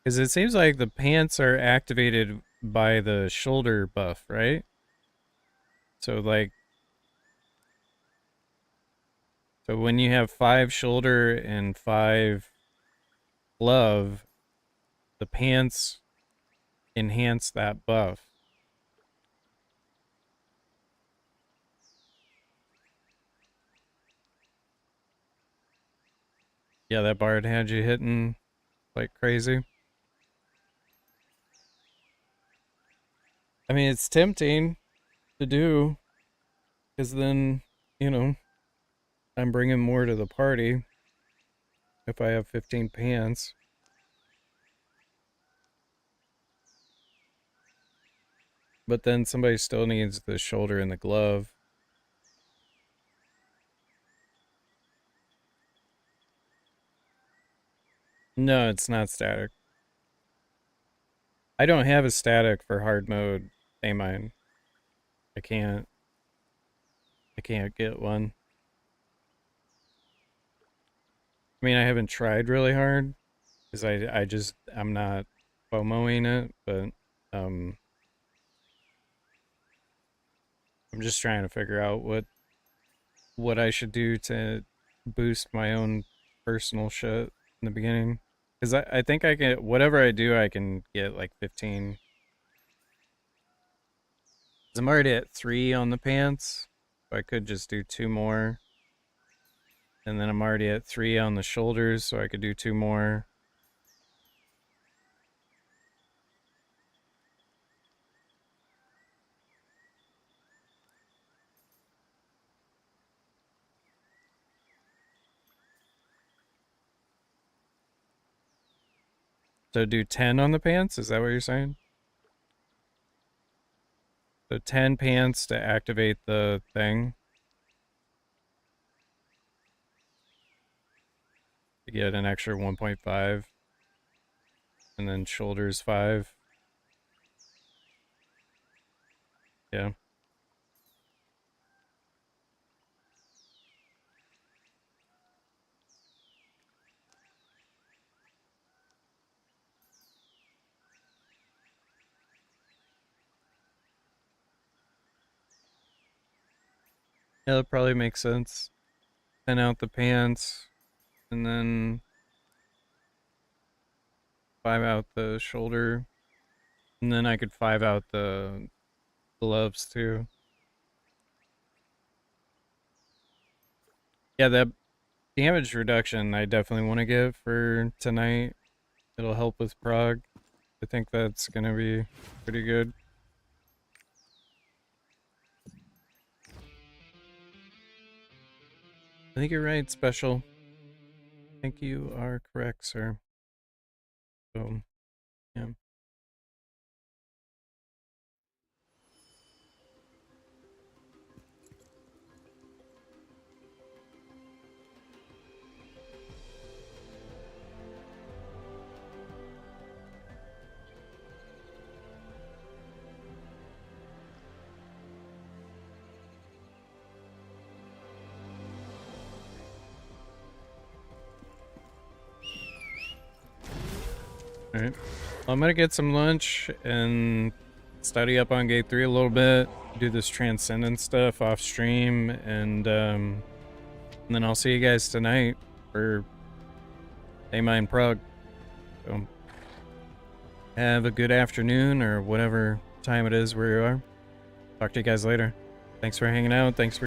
Because it seems like the pants are activated by the shoulder buff, right? So like, so when you have 5 shoulder and 5 glove, the pants enhance that buff. Yeah, that bard had you hitting like crazy. I mean, it's tempting to do, because then, you know, I'm bringing more to the party if I have 15 pants. But then somebody still needs the shoulder and the glove. No, it's not static. I don't have a static for hard mode Amine. I can't get one. I mean, I haven't tried really hard because I'm not FOMOing it, but um I'm just trying to figure out what I should do to boost my own personal shit in the beginning. Because I think I can, whatever I do, I can get like 15. 'Cause I'm already at 3 on the pants. So I could just do 2 more. And then I'm already at 3 on the shoulders, so I could do 2 more. So do 10 on the pants? Is that what you're saying? So 10 pants to activate the thing. To get an extra 1.5. And then shoulders 5. Yeah. Yeah, that probably makes sense. Thin out the pants, and then 5 out the shoulder, and then I could 5 out the gloves too. Yeah, that damage reduction I definitely want to get for tonight. It'll help with prog. I think that's gonna be pretty good. I think you're right, Special. I think you are correct, sir. So, yeah. Alright. Well, I'm gonna get some lunch and study up on Gate 3 a little bit, do this Transcendence stuff off stream, and then I'll see you guys tonight for A-Mine Prague. So, have a good afternoon or whatever time it is where you are. Talk to you guys later. Thanks for hanging out. Thanks for